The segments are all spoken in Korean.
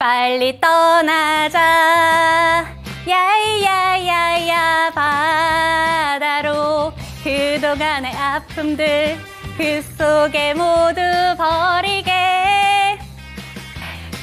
빨리 떠나자 야야야야 바다로 그동안의 아픔들 그 속에 모두 버리게.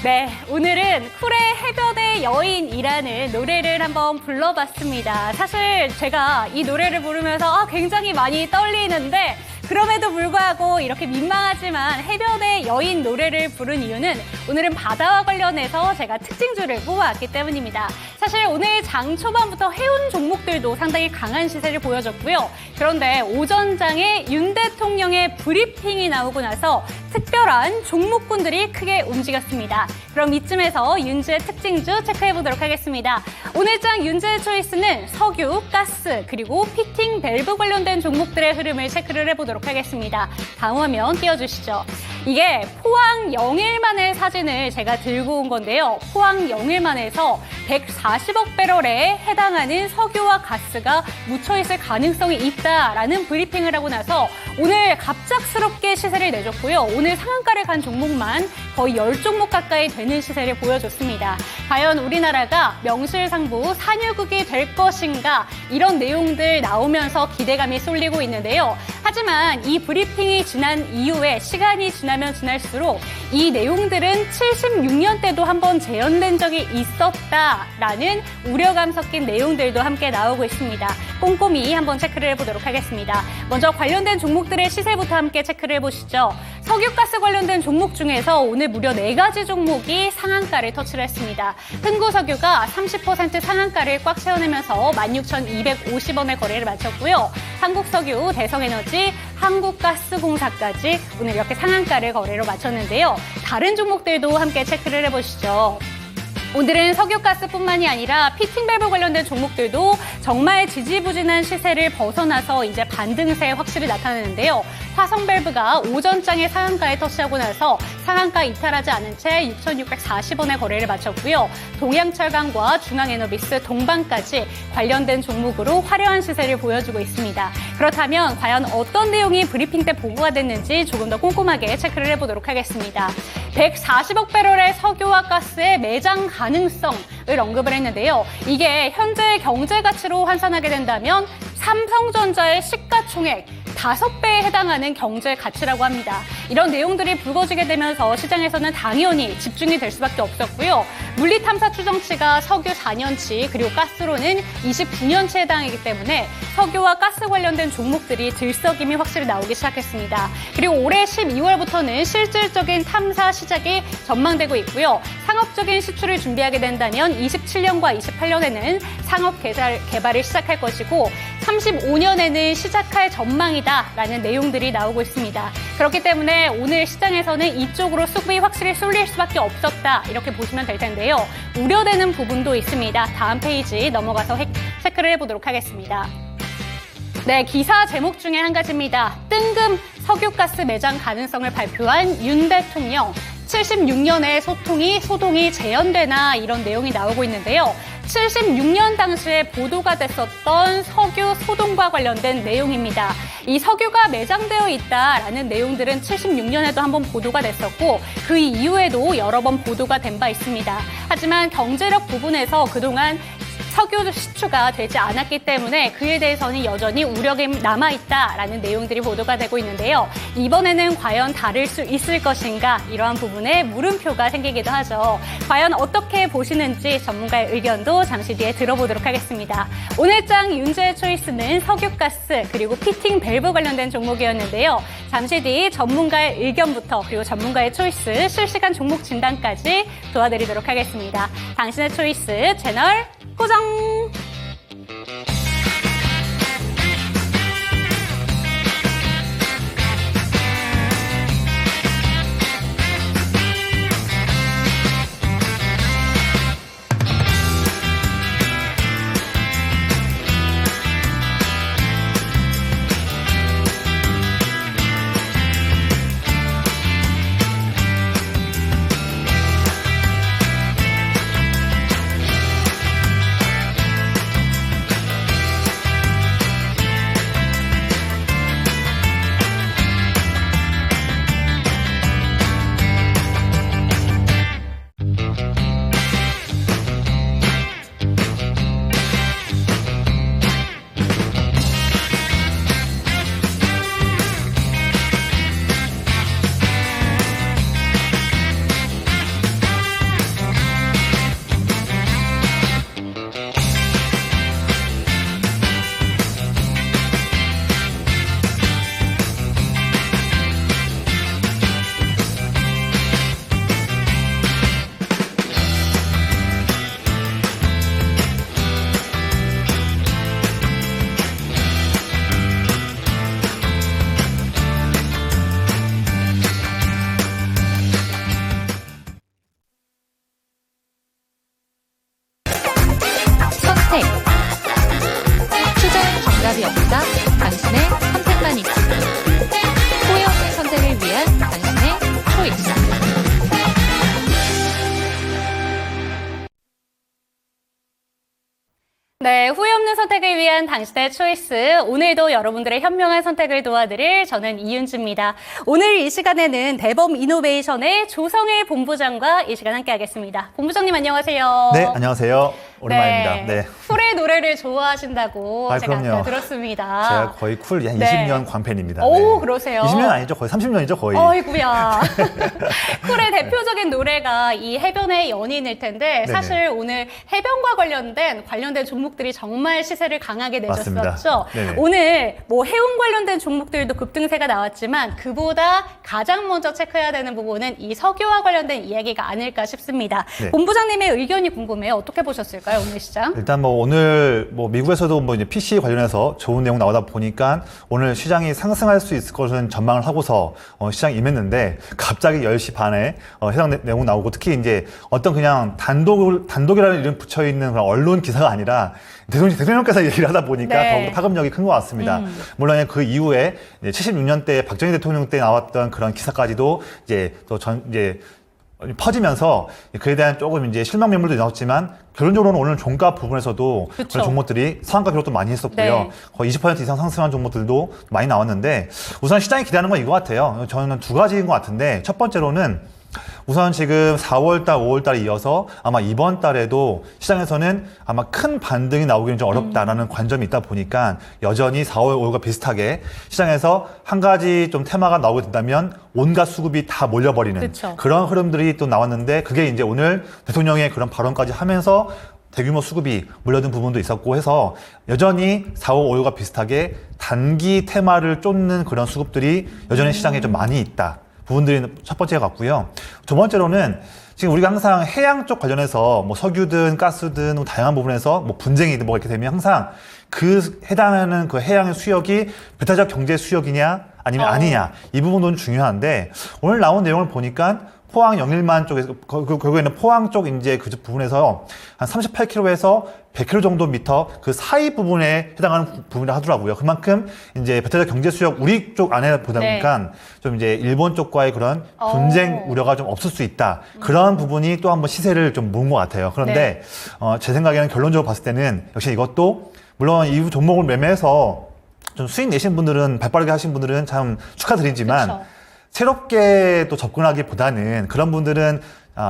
네, 오늘은 쿨의 해변의 여인이라는 노래를 한번 불러봤습니다. 사실 제가 이 노래를 부르면서 굉장히 많이 떨리는데 그럼에도 불구하고 이렇게 민망하지만 해변의 여인 노래를 부른 이유는 오늘은 바다와 관련해서 제가 특징주를 뽑아왔기 때문입니다. 사실 오늘 장 초반부터 해운 종목들도 상당히 강한 시세를 보여줬고요. 그런데 오전장에 윤 대통령의 브리핑이 나오고 나서 특별한 종목군들이 크게 움직였습니다. 그럼 이쯤에서 윤지의 특징주 체크해보도록 하겠습니다. 오늘 장 윤지의 초이스는 석유, 가스, 그리고 피팅, 밸브 관련된 종목들의 흐름을 체크를 해보도록 하겠습니다. 다음 화면 띄워주시죠. 이게 포항 영일만의 사진을 제가 들고 온 건데요. 포항 영일만에서 140억 배럴에 해당하는 석유와 가스가 묻혀있을 가능성이 있다라는 브리핑을 하고 나서 오늘 갑작스럽게 시세를 내줬고요. 오늘 상한가를 간 종목만 거의 10종목 가까이 되는 시세를 보여줬습니다. 과연 우리나라가 명실상부 산유국이 될 것인가 이런 내용들 나오면서 기대감이 쏠리고 있는데요. 하지만 이 브리핑이 지난 이후에 시간이 지나면 지날수록 이 내용들은 76년 때도 한번 재현된 적이 있었다라는 우려감 섞인 내용들도 함께 나오고 있습니다. 꼼꼼히 한번 체크를 해보도록 하겠습니다. 먼저 관련된 종목들의 시세부터 함께 체크를 해보시죠. 석유가스 관련된 종목 중에서 오늘 무려 4가지 종목이 상한가를 터치를 했습니다. 흥구석유가 30% 상한가를 꽉 채워내면서 16,250원의 거래를 마쳤고요. 한국석유, 대성에너지, 한국가스공사까지 오늘 이렇게 상한가를 거래로 마쳤는데요. 다른 종목들도 함께 체크를 해보시죠. 오늘은 석유가스뿐만이 아니라 피팅밸브 관련된 종목들도 정말 지지부진한 시세를 벗어나서 이제 반등세 확실히 나타나는데요. 화성밸브가 오전장에 상한가에 터치하고 나서 상한가 이탈하지 않은 채 6,640원의 거래를 마쳤고요. 동양철강과 중앙에너비스, 동방까지 관련된 종목으로 화려한 시세를 보여주고 있습니다. 그렇다면 과연 어떤 내용이 브리핑 때 보고가 됐는지 조금 더 꼼꼼하게 체크를 해보도록 하겠습니다. 140억 배럴의 석유와 가스의 매장 가능성을 언급을 했는데요. 이게 현재 경제 가치로 환산하게 된다면 삼성전자의 시가총액 5배에 해당하는 경제 가치라고 합니다. 이런 내용들이 불거지게 되면서 시장에서는 당연히 집중이 될 수밖에 없었고요. 물리탐사 추정치가 석유 4년치 그리고 가스로는 29년치에 해당하기 때문에 석유와 가스 관련된 종목들이 들썩임이 확실히 나오기 시작했습니다. 그리고 올해 12월부터는 실질적인 탐사 시작이 전망되고 있고요. 상업적인 시출을 준비하게 된다면 27년과 28년에는 상업 개발을 시작할 것이고 35년에는 시작할 전망이다라는 내용들이 나오고 있습니다. 그렇기 때문에 오늘 시장에서는 이쪽으로 수급이 확실히 쏠릴 수밖에 없었다 이렇게 보시면 될 텐데요. 우려되는 부분도 있습니다. 다음 페이지 넘어가서 체크를 해보도록 하겠습니다. 네, 기사 제목 중에 한 가지입니다. 뜬금 석유가스 매장 가능성을 발표한 윤 대통령. 76년에 소동이 재현되나 이런 내용이 나오고 있는데요. 76년 당시에 보도가 됐었던 석유 소동과 관련된 내용입니다. 이 석유가 매장되어 있다라는 내용들은 76년에도 한번 보도가 됐었고 그 이후에도 여러 번 보도가 된 바 있습니다. 하지만 경제력 부분에서 그동안 석유 시추가 되지 않았기 때문에 그에 대해서는 여전히 우려가 남아있다라는 내용들이 보도가 되고 있는데요. 이번에는 과연 다를 수 있을 것인가 이러한 부분에 물음표가 생기기도 하죠. 과연 어떻게 보시는지 전문가의 의견도 잠시 뒤에 들어보도록 하겠습니다. 오늘 장 윤재의 초이스는 석유가스 그리고 피팅 밸브 관련된 종목이었는데요. 잠시 뒤 전문가의 의견부터 그리고 전문가의 초이스 실시간 종목 진단까지 도와드리도록 하겠습니다. 당신의 초이스 채널 고정! 당신의 선택만 있지. 후회 없는 선택을 위한 당신의 초이스. 네, 후회 없는 선택을 위한 당신의 초이스. 오늘도 여러분들의 현명한 선택을 도와드릴 저는 이윤주입니다. 오늘 이 시간에는 대범 이노베이션의 조성일 본부장과 이 시간 함께 하겠습니다. 본부장님 안녕하세요. 네, 안녕하세요. 오랜만입니다. 네. 쿨의 노래를 좋아하신다고 제가 그럼요. 아까 들었습니다. 제가 거의 쿨 한 20년 광팬입니다. 오, 네. 그러세요? 20년 아니죠? 거의 30년이죠, 거의. 어이구야. 쿨의 대표적인 노래가 이 해변의 연인일 텐데 네네. 사실 오늘 해변과 관련된 종목들이 정말 시세를 강하게 내줬었죠. 맞습니다. 네네. 오늘 뭐 해운 관련된 종목들도 급등세가 나왔지만 그보다 가장 먼저 체크해야 되는 부분은 이 석유와 관련된 이야기가 아닐까 싶습니다. 네. 본부장님의 의견이 궁금해요. 어떻게 보셨을까요, 오늘 시장? 일단 뭐 오늘 뭐 미국에서도 뭐 이제 PC 관련해서 좋은 내용 나오다 보니까 오늘 시장이 상승할 수 있을 것은 전망을 하고서 시장이 임했는데 갑자기 10시 반에 해당 내용 나오고 특히 이제 어떤 그냥 단독이라는 이름 붙여 있는 그런 언론 기사가 아니라 대통령께서 얘기를 하다 보니까 네. 더욱더 파급력이 큰 것 같습니다. 물론 그 이후에 76년 때 박정희 대통령 때 나왔던 그런 기사까지도 이제 퍼지면서 그에 대한 조금 이제 실망 매물도 나왔지만 결론적으로는 오늘 종가 부분에서도 그쵸. 그런 종목들이 상한가 기록도 많이 했었고요. 네. 거의 20% 이상 상승한 종목들도 많이 나왔는데 우선 시장이 기대하는 건 이거 같아요. 저는 두 가지인 것 같은데 첫 번째로는 우선 지금 4월달, 5월달에 이어서 아마 이번 달에도 시장에서는 아마 큰 반등이 나오기는 좀 어렵다라는 관점이 있다 보니까 여전히 4월, 5월과 비슷하게 시장에서 한 가지 좀 테마가 나오게 된다면 온갖 수급이 다 몰려버리는 그쵸. 그런 흐름들이 또 나왔는데 그게 이제 오늘 대통령의 그런 발언까지 하면서 대규모 수급이 몰려든 부분도 있었고 해서 여전히 4월, 5월과 비슷하게 단기 테마를 쫓는 그런 수급들이 여전히 시장에 좀 많이 있다. 부분들이 첫 번째가 같고요. 두 번째로는 지금 우리가 항상 해양 쪽 관련해서 뭐 석유든 가스든 뭐 다양한 부분에서 뭐 분쟁이든 뭐가 이렇게 되면 항상 그 해당하는 그 해양의 수역이 배타적 경제 수역이냐 아니면 아니냐 이 부분도 중요한데 오늘 나온 내용을 보니까 포항 영일만 쪽에서 결국에는 포항 쪽 이제 그 부분에서 한 38km에서 100km 정도 미터 그 사이 부분에 해당하는 부분을 하더라고요. 그만큼 이제 배타적 경제 수역 우리 쪽 안에 보다 보니까 좀 이제 일본 쪽과의 그런 분쟁 우려가 좀 없을 수 있다. 그런 부분이 또 한번 시세를 좀 모은 것 같아요. 그런데 제 생각에는 결론적으로 봤을 때는 역시 이것도 물론 이 종목을 매매해서 좀 수익 내신 분들은 발빠르게 하신 분들은 참 축하드리지만 그쵸. 새롭게 또 접근하기보다는 그런 분들은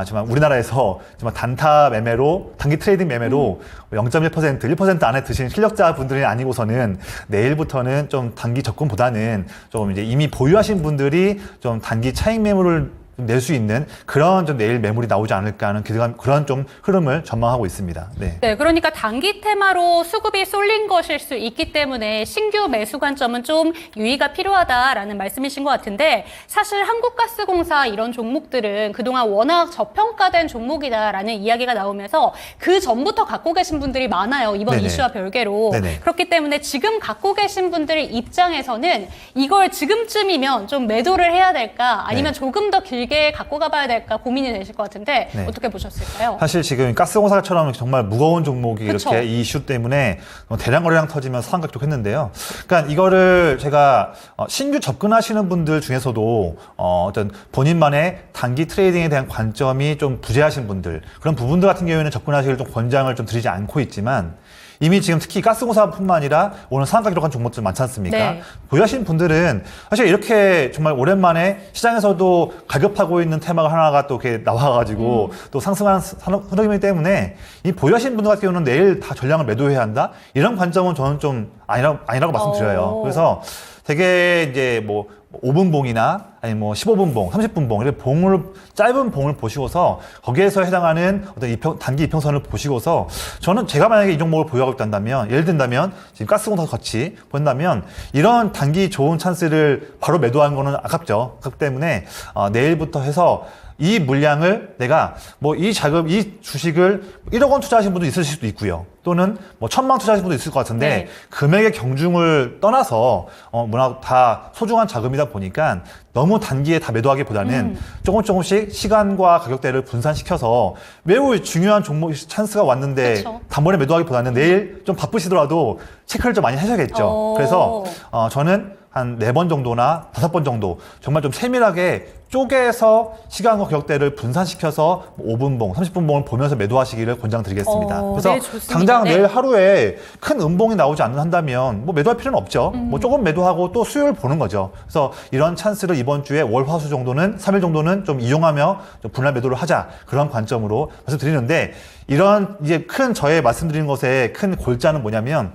정말 우리나라에서 정말 단타 매매로 단기 트레이딩 매매로 0.1%, 1% 안에 드신 실력자 분들이 아니고서는 내일부터는 좀 단기 접근보다는 좀 이제 이미 보유하신 분들이 좀 단기 차익 매물을 낼 수 있는 그런 좀 내일 매물이 나오지 않을까 하는 기대감 그런 좀 흐름을 전망하고 있습니다. 네. 네, 그러니까 단기 테마로 수급이 쏠린 것일 수 있기 때문에 신규 매수 관점은 좀 유의가 필요하다라는 말씀이신 것 같은데 사실 한국가스공사 이런 종목들은 그동안 워낙 저평가된 종목이다라는 이야기가 나오면서 그 전부터 갖고 계신 분들이 많아요. 이번 네네. 이슈와 별개로. 네네. 그렇기 때문에 지금 갖고 계신 분들의 입장에서는 이걸 지금쯤이면 좀 매도를 해야 될까 아니면 네. 조금 더 길게 갖고 가봐야 될까 고민이 되실 것 같은데 네. 어떻게 보셨을까요? 사실 지금 가스공사처럼 정말 무거운 종목이 그쵸. 이렇게 이 이슈 때문에 대량 거래량 터지면서 상한가 기록했는데요. 그러니까 이거를 제가 신규 접근하시는 분들 중에서도 어떤 본인만의 단기 트레이딩에 대한 관점이 좀 부재하신 분들 그런 부분들 같은 경우에는 접근하시기를 좀 권장을 좀 드리지 않고 있지만 이미 지금 특히 가스공사뿐만 아니라 오늘 상한가 기록한 종목들 많지 않습니까? 네. 보유하신 분들은 사실 이렇게 정말 오랜만에 시장에서도 가격하고 있는 테마가 하나가 또 이렇게 나와가지고 또 상승하는 흐름이기 때문에 이 보유하신 분들 같은 경우는 내일 다 전량을 매도해야 한다? 이런 관점은 저는 좀 아니라고 말씀드려요. 그래서 되게 이제 뭐 5분 봉이나 아니 뭐 15분 봉, 30분 봉 이렇게 짧은 봉을 보시고서 거기에서 해당하는 어떤 단기 이평선을 보시고서 저는 제가 만약에 이 종목을 보유하고 있다면 예를 든다면 지금 가스공사 같이 본다면 이런 단기 좋은 찬스를 바로 매도하는 거는 아깝죠. 그렇기 때문에 내일부터 해서 이 물량을 내가 뭐 이 주식을 1억 원 투자하신 분도 있으실 수도 있고요. 또는 뭐 1,000만 투자하신 분도 있을 것 같은데 네. 금액의 경중을 떠나서 워낙 다 소중한 자금이다 보니까 너무 단기에 다 매도하기보다는 조금씩 시간과 가격대를 분산시켜서 매우 중요한 종목 찬스가 왔는데 그쵸. 단번에 매도하기보다는 내일 좀 바쁘시더라도 체크를 좀 많이 하셔야겠죠. 그래서 저는 한 4번 정도나 5번 정도 정말 좀 세밀하게 쪼개서 시간과 가격대를 분산시켜서 5분봉, 30분봉을 보면서 매도하시기를 권장드리겠습니다. 그래서 네, 좋습니다. 당장 네. 내일 하루에 큰 음봉이 나오지 않는다면 뭐 매도할 필요는 없죠. 뭐 조금 매도하고 또 수요를 보는 거죠. 그래서 이런 찬스를 이번 주에 월, 화, 수 정도는 3일 정도는 좀 이용하며 좀 분할 매도를 하자 그런 관점으로 말씀드리는데 이런 이제 큰 저의 말씀드린 것의 큰 골자는 뭐냐면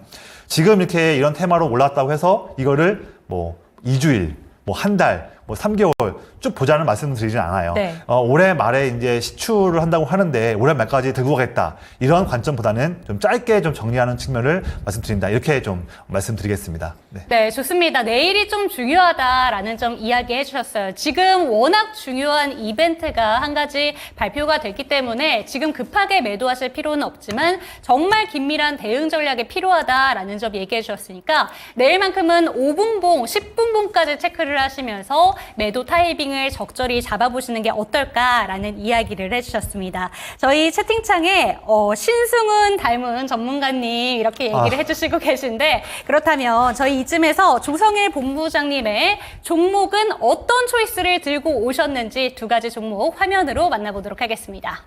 지금 이렇게 이런 테마로 올랐다고 해서 이거를 뭐 2주일, 뭐 한 달, 뭐 3개월 쭉 보자는 말씀을 드리진 않아요. 네. 올해 말에 이제 시추를 한다고 하는데 올해 말까지 들고 가겠다. 이런 관점보다는 좀 짧게 좀 정리하는 측면을 말씀드린다. 이렇게 좀 말씀드리겠습니다. 네. 네, 좋습니다. 내일이 좀 중요하다라는 점 이야기해 주셨어요. 지금 워낙 중요한 이벤트가 한 가지 발표가 됐기 때문에 지금 급하게 매도하실 필요는 없지만 정말 긴밀한 대응 전략이 필요하다라는 점 얘기해 주셨으니까 내일만큼은 5분봉, 10분봉까지 체크를 하시면서 매도 타이밍을 적절히 잡아보시는 게 어떨까라는 이야기를 해주셨습니다. 저희 채팅창에 신승훈 닮은 전문가님 이렇게 얘기를 해주시고 계신데 그렇다면 저희 이쯤에서 조성일 본부장님의 종목은 어떤 초이스를 들고 오셨는지 두 가지 종목 화면으로 만나보도록 하겠습니다.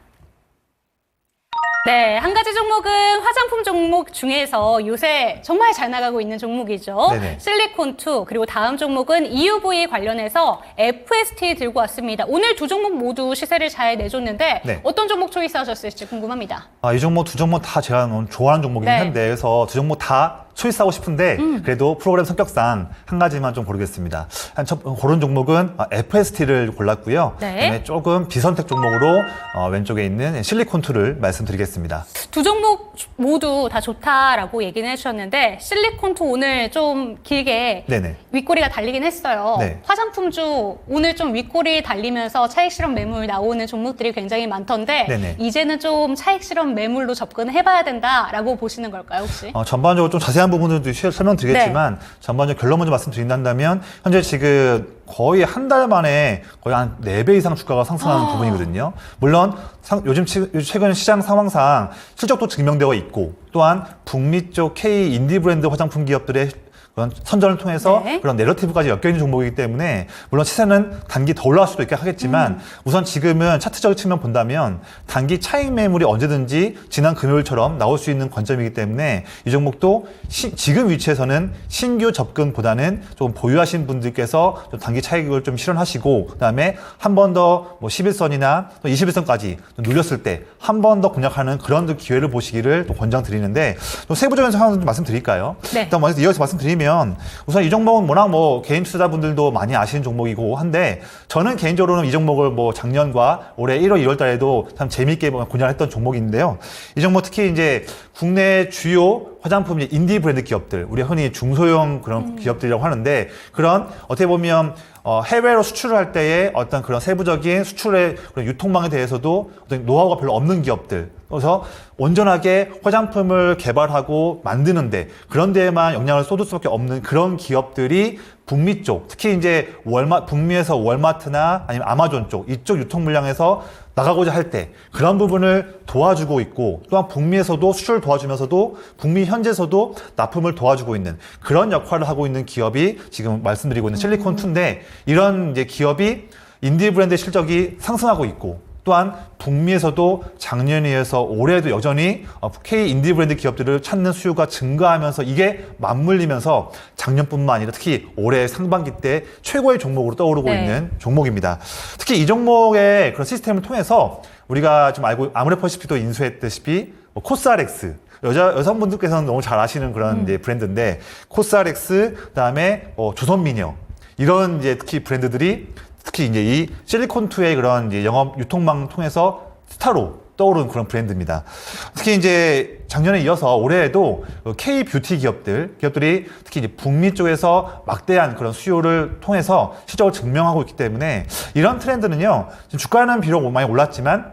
네, 한 가지 종목은 화장품 종목 중에서 요새 정말 잘 나가고 있는 종목이죠. 네네. 실리콘2 그리고 다음 종목은 EUV 관련해서 FST 들고 왔습니다. 오늘 두 종목 모두 시세를 잘 내줬는데 네. 어떤 종목 초이스하셨을지 궁금합니다. 이 종목 두 종목 다 제가 너무 좋아하는 종목이긴 네. 한데 그래서 두 종목 다 초이스하고 싶은데 그래도 프로그램 성격상 한 가지만 좀 고르겠습니다. 고른 종목은 FST를 골랐고요. 네. 그다음에 조금 비선택 종목으로 왼쪽에 있는 실리콘2를 말씀드리겠습니다. 두 종목 모두 다 좋다라고 얘기는 해주셨는데 실리콘2 오늘 좀 길게 네네. 윗꼬리가 달리긴 했어요. 네. 화장품주 오늘 좀 윗꼬리 달리면서 차익 실험 매물 나오는 종목들이 굉장히 많던데 네네. 이제는 좀 차익 실험 매물로 접근해봐야 된다라고 보시는 걸까요 혹시? 전반적으로 좀 자세한 부분들도 설명드리겠지만 네. 전반적으로 결론 먼저 말씀드린다면 현재 지금 거의 한 달 만에 거의 한 4배 이상 주가가 상승하는 부분이거든요. 물론 요즘 최근 시장 상황상 실적도 증명되어 있고 또한 북미 쪽 K 인디 브랜드 화장품 기업들의 그런 선전을 통해서 네. 그런 내러티브까지 엮여있는 종목이기 때문에 물론 시세는 단기 더 올라갈 수도 있긴 하겠지만 우선 지금은 차트적인 측면 본다면 단기 차익 매물이 언제든지 지난 금요일처럼 나올 수 있는 관점이기 때문에 이 종목도 지금 위치에서는 신규 접근보다는 좀 보유하신 분들께서 좀 단기 차익을 좀 실현하시고 그다음에 한 번 더 뭐 11선이나 또 21선까지 눌렸을 때 한 번 더 공략하는 그런 기회를 보시기를 또 권장드리는데 또 세부적인 상황을 좀 말씀드릴까요? 네. 일단 먼저 이어서 말씀드리면 우선 이 종목은 워낙 뭐 개인 투자분들도 많이 아시는 종목이고 한데 저는 개인적으로는 이 종목을 뭐 작년과 올해 1월, 2월 달에도 참 재미있게 분양했던 종목인데요. 이 종목 특히 이제 국내 주요 화장품 인디 브랜드 기업들, 우리 흔히 중소형 그런 기업들이라고 하는데 그런 어떻게 보면 해외로 수출을 할 때의 어떤 그런 세부적인 수출의 그런 유통망에 대해서도 어떤 노하우가 별로 없는 기업들. 그래서 온전하게 화장품을 개발하고 만드는데 그런 데에만 영향을 쏟을 수밖에 없는 그런 기업들이 북미 쪽, 특히 이제 북미에서 월마트나 아니면 아마존 쪽, 이쪽 유통 물량에서 나가고자 할 때 그런 부분을 도와주고 있고 또한 북미에서도 수출을 도와주면서도 북미 현지에서도 납품을 도와주고 있는 그런 역할을 하고 있는 기업이 지금 말씀드리고 있는 실리콘2인데 이런 이제 기업이 인디 브랜드 실적이 상승하고 있고 또한 북미에서도 작년에 이어서 올해도 여전히 K 인디 브랜드 기업들을 찾는 수요가 증가하면서 이게 맞물리면서 작년뿐만 아니라 특히 올해 상반기 때 최고의 종목으로 떠오르고 네. 있는 종목입니다. 특히 이 종목의 그런 시스템을 통해서 우리가 좀 알고 아모레퍼시픽도 인수했다시피 코스알엑스 여성분들께서는 너무 잘 아시는 그런 이제 브랜드인데 코스알엑스 그다음에 조선미녀 이런 이제 특히 브랜드들이 특히 이제 이 실리콘2의 그런 이제 영업 유통망 통해서 스타로 떠오르는 그런 브랜드입니다. 특히 이제 작년에 이어서 올해에도 K 뷰티 기업들이 특히 이제 북미 쪽에서 막대한 그런 수요를 통해서 실적을 증명하고 있기 때문에 이런 트렌드는요, 지금 주가는 비록 많이 올랐지만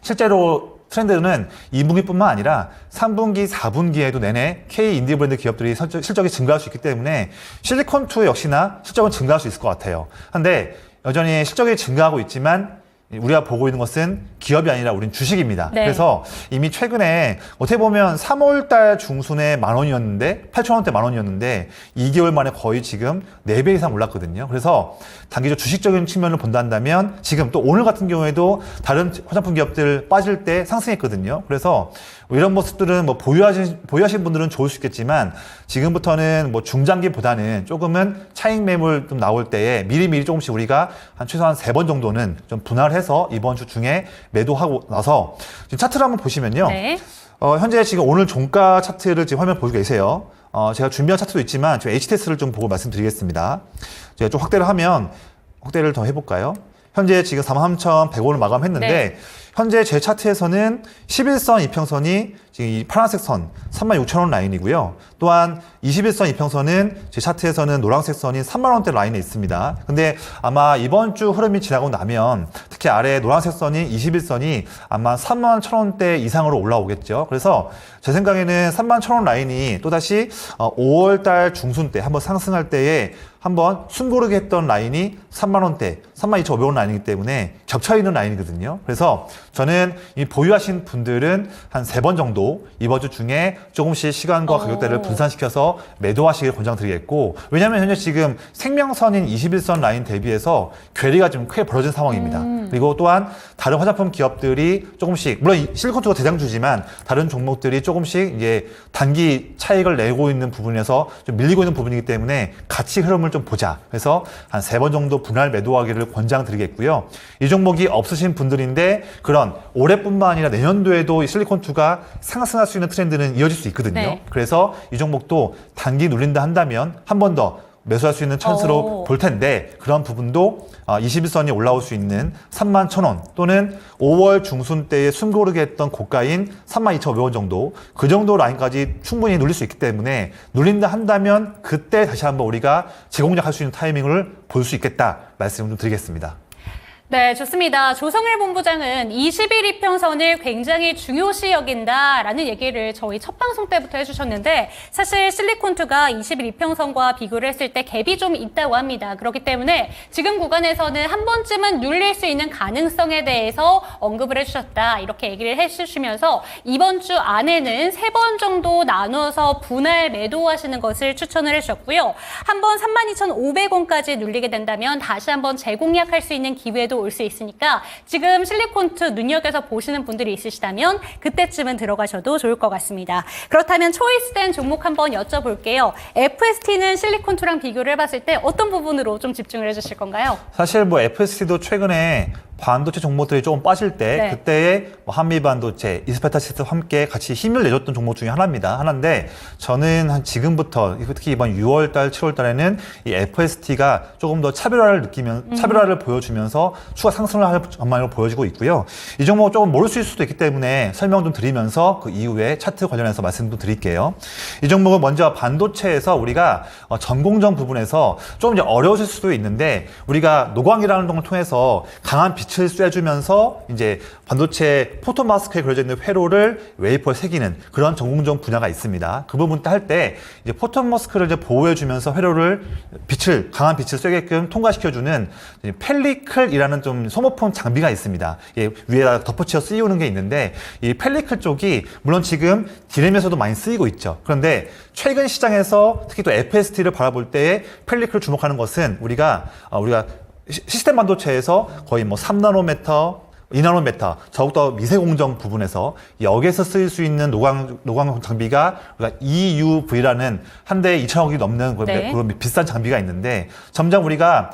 실제로 트렌드는 2분기뿐만 아니라 3분기, 4분기에도 내내 K 인디 브랜드 기업들이 실적이 증가할 수 있기 때문에 실리콘2 역시나 실적은 증가할 수 있을 것 같아요. 근데 여전히 실적이 증가하고 있지만 우리가 보고 있는 것은 기업이 아니라 우린 주식입니다. 네. 그래서 이미 최근에 어떻게 보면 3월 달 중순에 10,000원이었는데 8,000원대 10,000원이었는데 2개월 만에 거의 지금 4배 이상 올랐거든요. 그래서 단기적 주식적인 측면을 본다면 지금 또 오늘 같은 경우에도 다른 화장품 기업들 빠질 때 상승했거든요. 그래서 이런 모습들은 뭐 보유하신 분들은 좋을 수 있겠지만 지금부터는 뭐 중장기보다는 조금은 차익 매물 좀 나올 때에 미리미리 조금씩 우리가 한 최소한 3번 정도는 좀 분할해서 이번 주 중에 매도하고 나서 지금 차트를 한번 보시면요. 네. 현재 지금 오늘 종가 차트를 지금 화면 보시고 계세요. 제가 준비한 차트도 있지만 제가 HTS를 좀 보고 말씀드리겠습니다. 제가 좀 확대를 더 해볼까요? 현재 지금 43,100원을 마감했는데 네. 현재 제 차트에서는 11선 이평선이 지금 이 파란색 선 36,000원 라인이고요. 또한 21선 이평선은 제 차트에서는 노란색 선인 3만원대 라인에 있습니다. 근데 아마 이번 주 흐름이 지나고 나면 특히 아래 노란색 선인 21선이 아마 31,000원대 이상으로 올라오겠죠. 그래서 제 생각에는 31,000원 라인이 또다시 5월달 중순 때 한번 상승할 때에 한번 숨고르게 했던 라인이 3만원대, 32,500원 라인이기 때문에 겹쳐 있는 라인이거든요. 그래서 저는 이 보유하신 분들은 한 3번 정도 이번 주 중에 조금씩 시간과 가격대를 분산시켜서 매도하시길 권장드리겠고, 왜냐하면 현재 지금 생명선인 21선 라인 대비해서 괴리가 좀 크게 벌어진 상황입니다. 그리고 또한 다른 화장품 기업들이 조금씩, 물론 실리콘2가 대장주지만 다른 종목들이 조금씩 이제 단기 차익을 내고 있는 부분에서 좀 밀리고 있는 부분이기 때문에 같이 흐름을 좀 보자. 그래서 한 3번 정도 분할 매도하기를 권장드리겠고요. 이 종목이 없으신 분들인데 그런 올해뿐만 아니라 내년도에도 이 실리콘2가 상승할 수 있는 트렌드는 이어질 수 있거든요. 네. 그래서 이 종목도 단기 누린다 한다면 한 번 더 매수할 수 있는 찬스로 볼 텐데 그런 부분도 21선이 올라올 수 있는 31,000원 또는 5월 중순 때에 숨고르게 했던 고가인 32,500원 정도, 그 정도 라인까지 충분히 눌릴 수 있기 때문에 눌린다 한다면 그때 다시 한번 우리가 재공략할 수 있는 타이밍을 볼 수 있겠다 말씀을 좀 드리겠습니다. 네, 좋습니다. 조성일 본부장은 21이평선을 굉장히 중요시 여긴다라는 얘기를 저희 첫 방송 때부터 해주셨는데 사실 실리콘2가 21이평선과 비교를 했을 때 갭이 좀 있다고 합니다. 그렇기 때문에 지금 구간에서는 한 번쯤은 눌릴 수 있는 가능성에 대해서 언급을 해주셨다. 이렇게 얘기를 해주시면서 이번 주 안에는 3번 정도 나누어서 분할 매도하시는 것을 추천을 해주셨고요. 한번 32,500원까지 눌리게 된다면 다시 한번 재공략할 수 있는 기회도 올 수 있으니까 지금 실리콘2 눈여겨서 보시는 분들이 있으시다면 그때쯤은 들어가셔도 좋을 것 같습니다. 그렇다면 초이스된 종목 한번 여쭤볼게요. FST는 실리콘2랑 비교를 해봤을 때 어떤 부분으로 좀 집중을 해주실 건가요? 사실 뭐 FST도 최근에 반도체 종목들이 조금 빠질 때 네. 그때의 뭐 한미반도체, 이스페타시스와 함께 같이 힘을 내줬던 종목 중에 하나인데 저는 한 지금부터 특히 이번 6월달, 7월달에는 이 FST가 조금 더 차별화를 보여주면서 추가 상승을 할 전망을 보여주고 있고요. 이 종목 조금 모를 수 있을 수도 있기 때문에 설명 좀 드리면서 그 이후에 차트 관련해서 말씀 좀 드릴게요. 이 종목은 먼저 반도체에서 우리가 전공정 부분에서 좀 이제 어려우실 수도 있는데 우리가 노광이라는 걸 통해서 강한 빛을 쐬주면서 이제 반도체 포토마스크에 그려져 있는 회로를 웨이퍼에 새기는 그런 전공정 분야가 있습니다. 그 부분 할 때 이제 포토마스크를 이제 보호해주면서 회로를 강한 빛을 쐬게끔 통과시켜주는 펠리클이라는 좀 소모품 장비가 있습니다. 위에다 덧붙여 쓰이는 게 있는데 이 펠리클 쪽이 물론 지금 디램에서도 많이 쓰이고 있죠. 그런데 최근 시장에서 특히 또 FST를 바라볼 때에 펠리클을 주목하는 것은 우리가 시스템 반도체에서 거의 뭐 3나노미터, 2나노미터, 더욱더 미세공정 부분에서 여기에서 쓰일 수 있는 노광 장비가 우리가 EUV라는 한 대에 2천억이 넘는 네. 그런 비싼 장비가 있는데 점점 우리가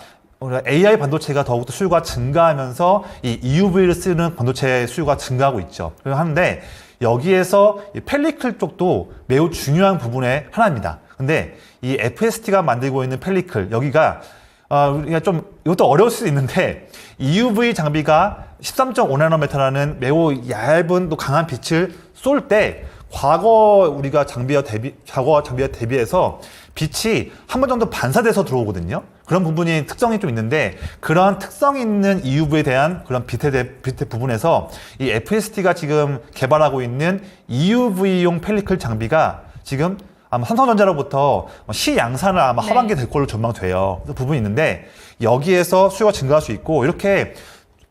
AI 반도체가 더욱더 수요가 증가하면서 이 EUV를 쓰는 반도체 수요가 증가하고 있죠. 하는데 여기에서 이 펠리클 쪽도 매우 중요한 부분의 하나입니다. 근데 이 FST가 만들고 있는 펠리클 여기가 우리가 좀 이것도 어려울 수도 있는데 EUV 장비가 13.5나노미터라는 매우 얇은 또 강한 빛을 쏠 때 과거 우리가 과거 장비와 대비해서 빛이 한 번 정도 반사돼서 들어오거든요. 그런 부분이 특성이 좀 있는데 그런 특성 있는 EUV에 대한 그런 빛의 부분에서 이 FST가 지금 개발하고 있는 EUV용 펠리클 장비가 지금 아마 삼성전자로부터 시양산을 아마 하반기에 될 걸로 전망돼요. 그 부분이 있는데 여기에서 수요가 증가할 수 있고 이렇게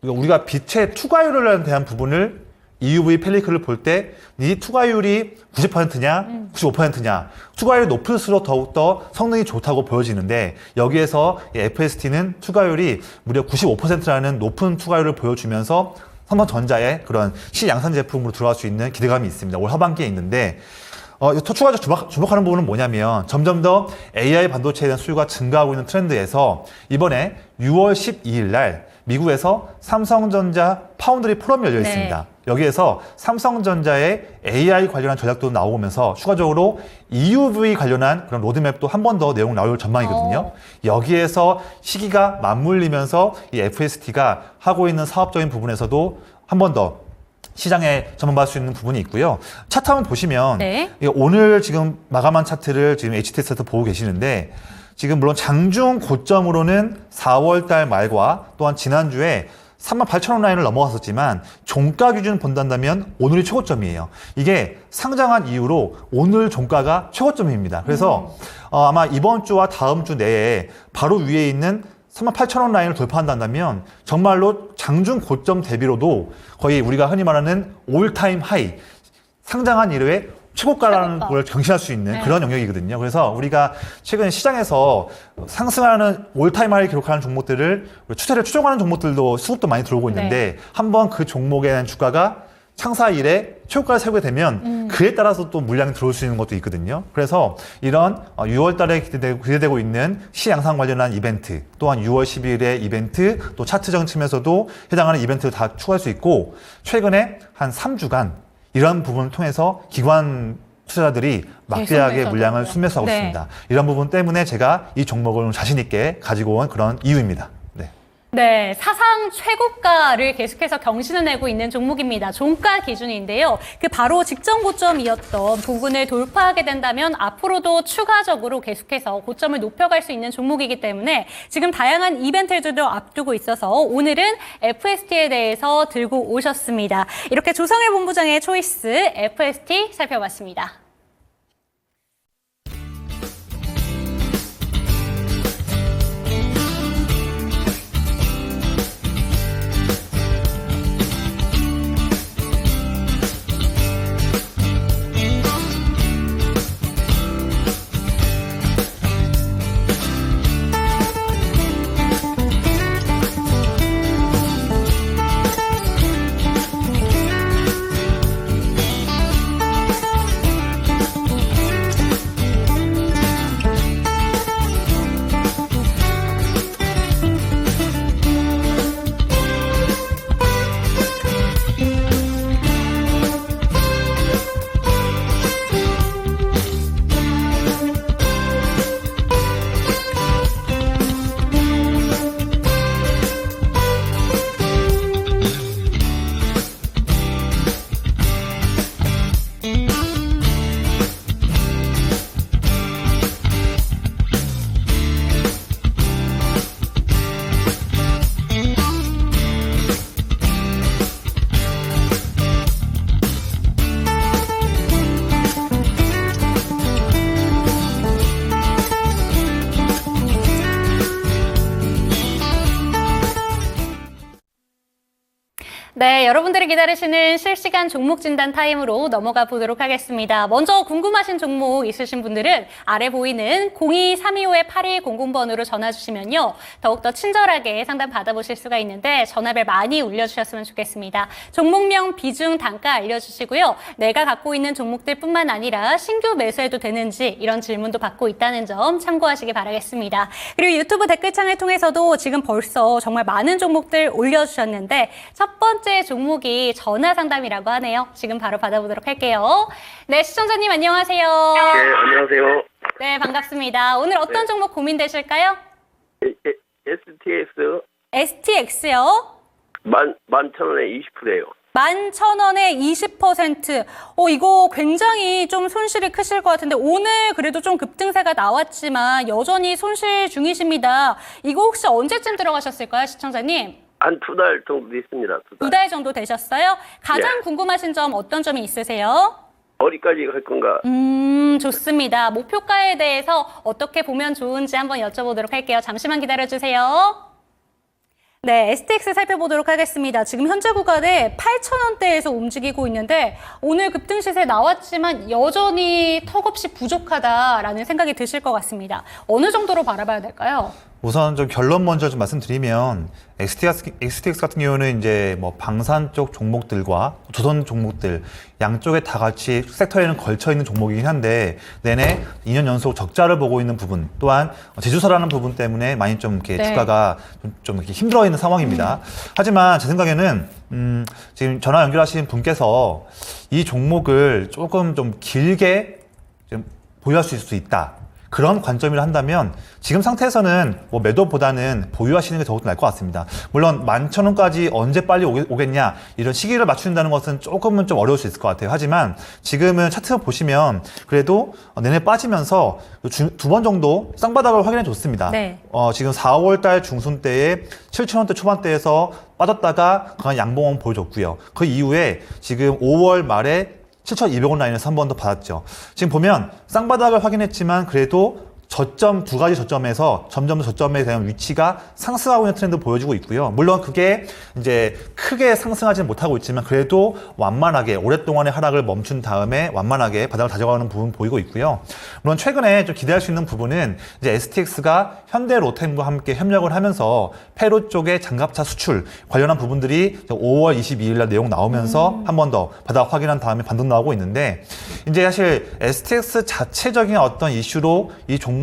우리가 빛의 투과율에 대한 부분을 EUV 펠리클을 볼 때 이 투과율이 90%냐 95%냐 투과율이 높을수록 더욱더 성능이 좋다고 보여지는데 여기에서 FST는 투과율이 무려 95%라는 높은 투과율을 보여주면서 삼성전자의 그런 시양산 제품으로 들어갈 수 있는 기대감이 있습니다. 올 하반기에 있는데 추가적으로 주목하는 부분은 뭐냐면 점점 더 AI 반도체에 대한 수요가 증가하고 있는 트렌드에서 이번에 6월 12일 날 미국에서 삼성전자 파운드리 포럼이 열려 있습니다. 여기에서 삼성전자의 AI 관련한 전략도 나오면서 추가적으로 EUV 관련한 그런 로드맵도 한 번 더 내용 나올 전망이거든요. 여기에서 시기가 맞물리면서 이 FST가 하고 있는 사업적인 부분에서도 한 번 더 시장에 전망받을 수 있는 부분이 있고요. 차트 한번 보시면 오늘 지금 마감한 차트를 지금 HTS에서 보고 계시는데 지금 물론 장중 고점으로는 4월 달 말과 또한 지난주에 38,000원 라인을 넘어갔었지만 종가 기준 본다면 오늘이 최고점이에요. 이게 상장한 이후로 오늘 종가가 최고점입니다. 그래서 아마 이번 주와 다음 주 내에 바로 위에 있는 38,000원 라인을 돌파한다면 정말로 장중 고점 대비로도 거의 우리가 흔히 말하는 올타임 하이, 상장한 이후에 최고가라는 걸 경신할 수 있는 그런 영역이거든요. 그래서 우리가 최근 시장에서 상승하는 올타임 하이 기록하는 종목들을 추세를 추종하는 종목들도 수급도 많이 들어오고 있는데 한번 그 종목에 대한 주가가 창사 이래 최고가를 세우게 되면 그에 따라서 또 물량이 들어올 수 있는 것도 있거든요. 그래서 이런 6월 달에 기대되고 있는 시양상 관련한 이벤트, 또한 6월 12일의 이벤트, 또 차트적인 측면에서도 해당하는 이벤트를 다 추가할 수 있고 최근에 한 3주간 이런 부분을 통해서 기관 투자자들이 막대하게 물량을 순매수하고 있습니다. 이런 부분 때문에 제가 이 종목을 자신 있게 가지고 온 그런 이유입니다. 네, 사상 최고가를 계속해서 경신을 내고 있는 종목입니다. 종가 기준인데요. 그 바로 직전 고점이었던 부분을 돌파하게 된다면 앞으로도 추가적으로 계속해서 고점을 높여갈 수 있는 종목이기 때문에 지금 다양한 이벤트들도 앞두고 있어서 오늘은 FST에 대해서 들고 오셨습니다. 이렇게 조성일 본부장의 초이스 FST 살펴봤습니다. 네, 여러분들이 기다리시는 실시간 종목 진단 타임으로 넘어가 보도록 하겠습니다. 먼저 궁금하신 종목 있으신 분들은 아래 보이는 02-325-8200번으로 전화 주시면요. 더욱더 친절하게 상담 받아보실 수가 있는데 전화벨 많이 울려주셨으면 좋겠습니다. 종목명, 비중, 단가 알려주시고요. 내가 갖고 있는 종목들 뿐만 아니라 신규 매수해도 되는지 이런 질문도 받고 있다는 점 참고하시기 바라겠습니다. 그리고 유튜브 댓글창을 통해서도 지금 벌써 정말 많은 종목들 올려주셨는데 첫 번째 종목이 전화 상담이라고 하네요. 지금 바로 받아보도록 할게요. 네, 시청자님 안녕하세요. 네, 안녕하세요. 네, 반갑습니다. 오늘 어떤 종목 고민되실까요? STX STX요? 11,000원에 20%예요. 11,000원에 20%. 이거 굉장히 좀 손실이 크실 것 같은데 오늘 그래도 좀 급등세가 나왔지만 여전히 손실 중이십니다. 이거 혹시 언제쯤 들어가셨을까요, 시청자님? 한 2달 정도 됐습니다. 2달. 2달 정도 되셨어요? 가장 예. 궁금하신 점 어떤 점이 있으세요? 어디까지 갈 건가? 좋습니다. 목표가에 대해서 어떻게 보면 좋은지 한번 여쭤보도록 할게요. 잠시만 기다려주세요. 네, STX 살펴보도록 하겠습니다. 지금 현재 구간에 8,000원대에서 움직이고 있는데 오늘 급등 시세 나왔지만 여전히 턱없이 부족하다라는 생각이 드실 것 같습니다. 어느 정도로 바라봐야 될까요? 우선 좀 결론 먼저 좀 말씀드리면 STX 같은 경우는 이제 뭐 방산 쪽 종목들과 조선 종목들 양쪽에 다 같이 섹터에는 걸쳐 있는 종목이긴 한데 내내 2년 연속 적자를 보고 있는 부분 또한 제주사라는 부분 때문에 많이 좀 이렇게 네. 주가가 좀 이렇게 힘들어 있는 상황입니다. 하지만 제 생각에는 지금 전화 연결하신 분께서 이 종목을 조금 좀 길게 좀 보유할 수 있을 수 있다. 그런 관점을 한다면 지금 상태에서는 뭐 매도보다는 보유하시는 게 더욱 나을 것 같습니다. 물론 11,000원까지 언제 빨리 오겠냐 이런 시기를 맞춘다는 것은 조금은 좀 어려울 수 있을 것 같아요. 하지만 지금은 차트 보시면 그래도 내내 빠지면서 두 번 정도 쌍바닥을 확인해 줬습니다. 네. 지금 4월 달 중순 때에 7,000원대 초반대에서 빠졌다가 강한 양봉은 보여줬고요. 그 이후에 지금 5월 말에 7,200원 라인에서 한 번 더 받았죠. 지금 보면 쌍바닥을 확인했지만 그래도 저점, 두 가지 저점에서 점점 저점에 대한 위치가 상승하고 있는 트렌드 보여주고 있고요. 물론 그게 이제 크게 상승하지는 못하고 있지만 그래도 완만하게 오랫동안의 하락을 멈춘 다음에 완만하게 바닥을 다져가는 부분 보이고 있고요. 물론 최근에 좀 기대할 수 있는 부분은 이제 STX가 현대로템과 함께 협력을 하면서 페루 쪽의 장갑차 수출 관련한 부분들이 5월 22일 날 내용 나오면서 한 번 더 바닥 확인한 다음에 반등 나오고 있는데 이제 사실 STX 자체적인 어떤 이슈로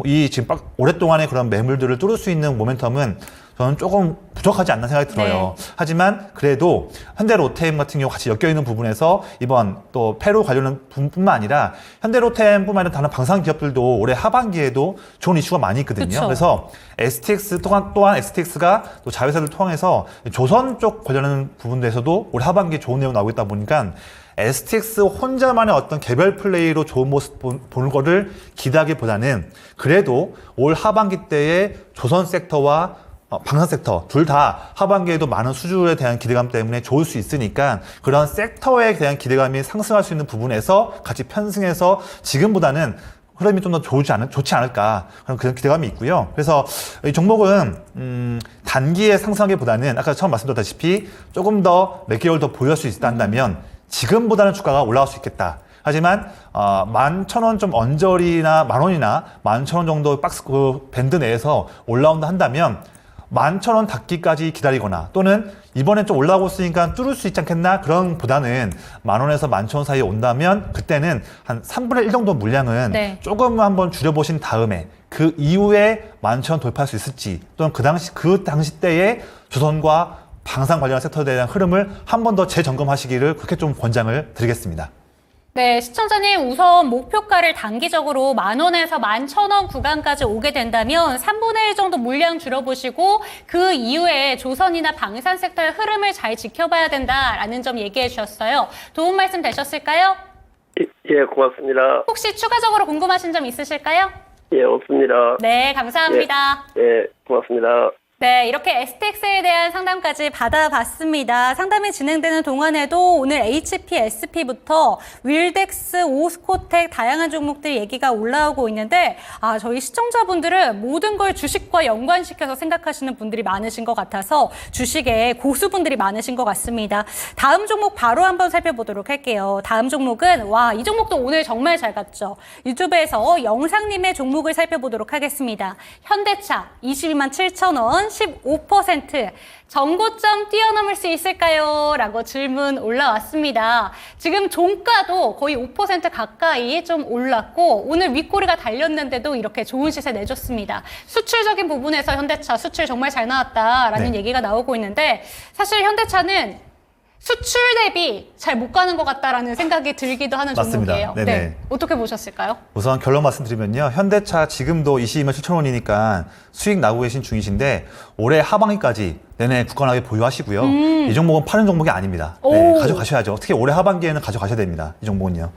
이 지금 오랫동안의 그런 매물들을 뚫을 수 있는 모멘텀은 저는 조금 부족하지 않나 생각이 들어요. 네. 하지만 그래도 현대로템 같은 경우 같이 엮여 있는 부분에서 이번 또 페루 관련 부분뿐만 아니라 현대로템뿐만 아니라 다른 방산 기업들도 올해 하반기에도 좋은 이슈가 많이 있거든요. 그쵸. 그래서 STX 또한 STX가 또 자회사를 통해서 조선 쪽 관련한 부분에서도 올해 하반기에 좋은 내용 나오고 있다 보니까 STX 혼자만의 어떤 개별 플레이로 좋은 모습 보는 거를 기대하기보다는 그래도 올 하반기 때의 조선 섹터와 방산 섹터 둘 다 하반기에도 많은 수주에 대한 기대감 때문에 좋을 수 있으니까 그런 섹터에 대한 기대감이 상승할 수 있는 부분에서 같이 편승해서 지금보다는 흐름이 좀 더 좋지 않을까 그런 기대감이 있고요. 그래서 이 종목은 단기에 상승하기보다는 아까 처음 말씀드렸다시피 조금 더 몇 개월 더 보유할 수 있다 한다면 지금보다는 주가가 올라갈 수 있겠다. 하지만 11,000원 좀 언저리나 10,000원이나 11,000원 정도 박스 그 밴드 내에서 올라온다 한다면 11,000원 닿기까지 기다리거나 또는 이번엔 좀 올라오고 있으니까 뚫을 수 있지 않겠나 그런 보다는 10,000원에서 11,000원 사이에 온다면 그때는 한 3분의 1 정도 물량은 네. 조금 한번 줄여보신 다음에 그 이후에 11,000원 돌파할 수 있을지 또는 그 당시 때에 조선과 방산 관련 섹터에 대한 흐름을 한 번 더 재점검하시기를 그렇게 좀 권장을 드리겠습니다. 네, 시청자님 우선 목표가를 단기적으로 10,000원에서 11,000원 구간까지 오게 된다면 3분의 1 정도 물량 줄여보시고 그 이후에 조선이나 방산 섹터의 흐름을 잘 지켜봐야 된다라는 점 얘기해 주셨어요. 도움 말씀 되셨을까요? 예, 고맙습니다. 혹시 추가적으로 궁금하신 점 있으실까요? 예, 없습니다. 네, 감사합니다. 예, 고맙습니다. 네, 이렇게 STX에 대한 상담까지 받아봤습니다. 상담이 진행되는 동안에도 오늘 HP, SP부터 윌덱스, 오스코텍 다양한 종목들 얘기가 올라오고 있는데 저희 시청자분들은 모든 걸 주식과 연관시켜서 생각하시는 분들이 많으신 것 같아서 주식에 고수분들이 많으신 것 같습니다. 다음 종목 바로 한번 살펴보도록 할게요. 다음 종목은 이 종목도 오늘 정말 잘 갔죠. 유튜브에서 영상님의 종목을 살펴보도록 하겠습니다. 현대차 227,000원 15% 전고점 뛰어넘을 수 있을까요? 라고 질문 올라왔습니다. 지금 종가도 거의 5% 가까이 좀 올랐고 오늘 윗꼬리가 달렸는데도 이렇게 좋은 시세 내줬습니다. 수출적인 부분에서 현대차 수출 정말 잘 나왔다라는 네. 얘기가 나오고 있는데 사실 현대차는 수출 대비 잘 못 가는 것 같다라는 생각이 들기도 하는 맞습니다. 종목이에요. 네네. 네. 어떻게 보셨을까요? 우선 결론 말씀드리면요. 현대차 지금도 22만 7천 원이니까 수익 나고 계신 중이신데 올해 하반기까지 내내 굳건하게 보유하시고요. 이 종목은 파는 종목이 아닙니다. 네, 오. 가져가셔야죠. 특히 올해 하반기에는 가져가셔야 됩니다. 이 종목은요.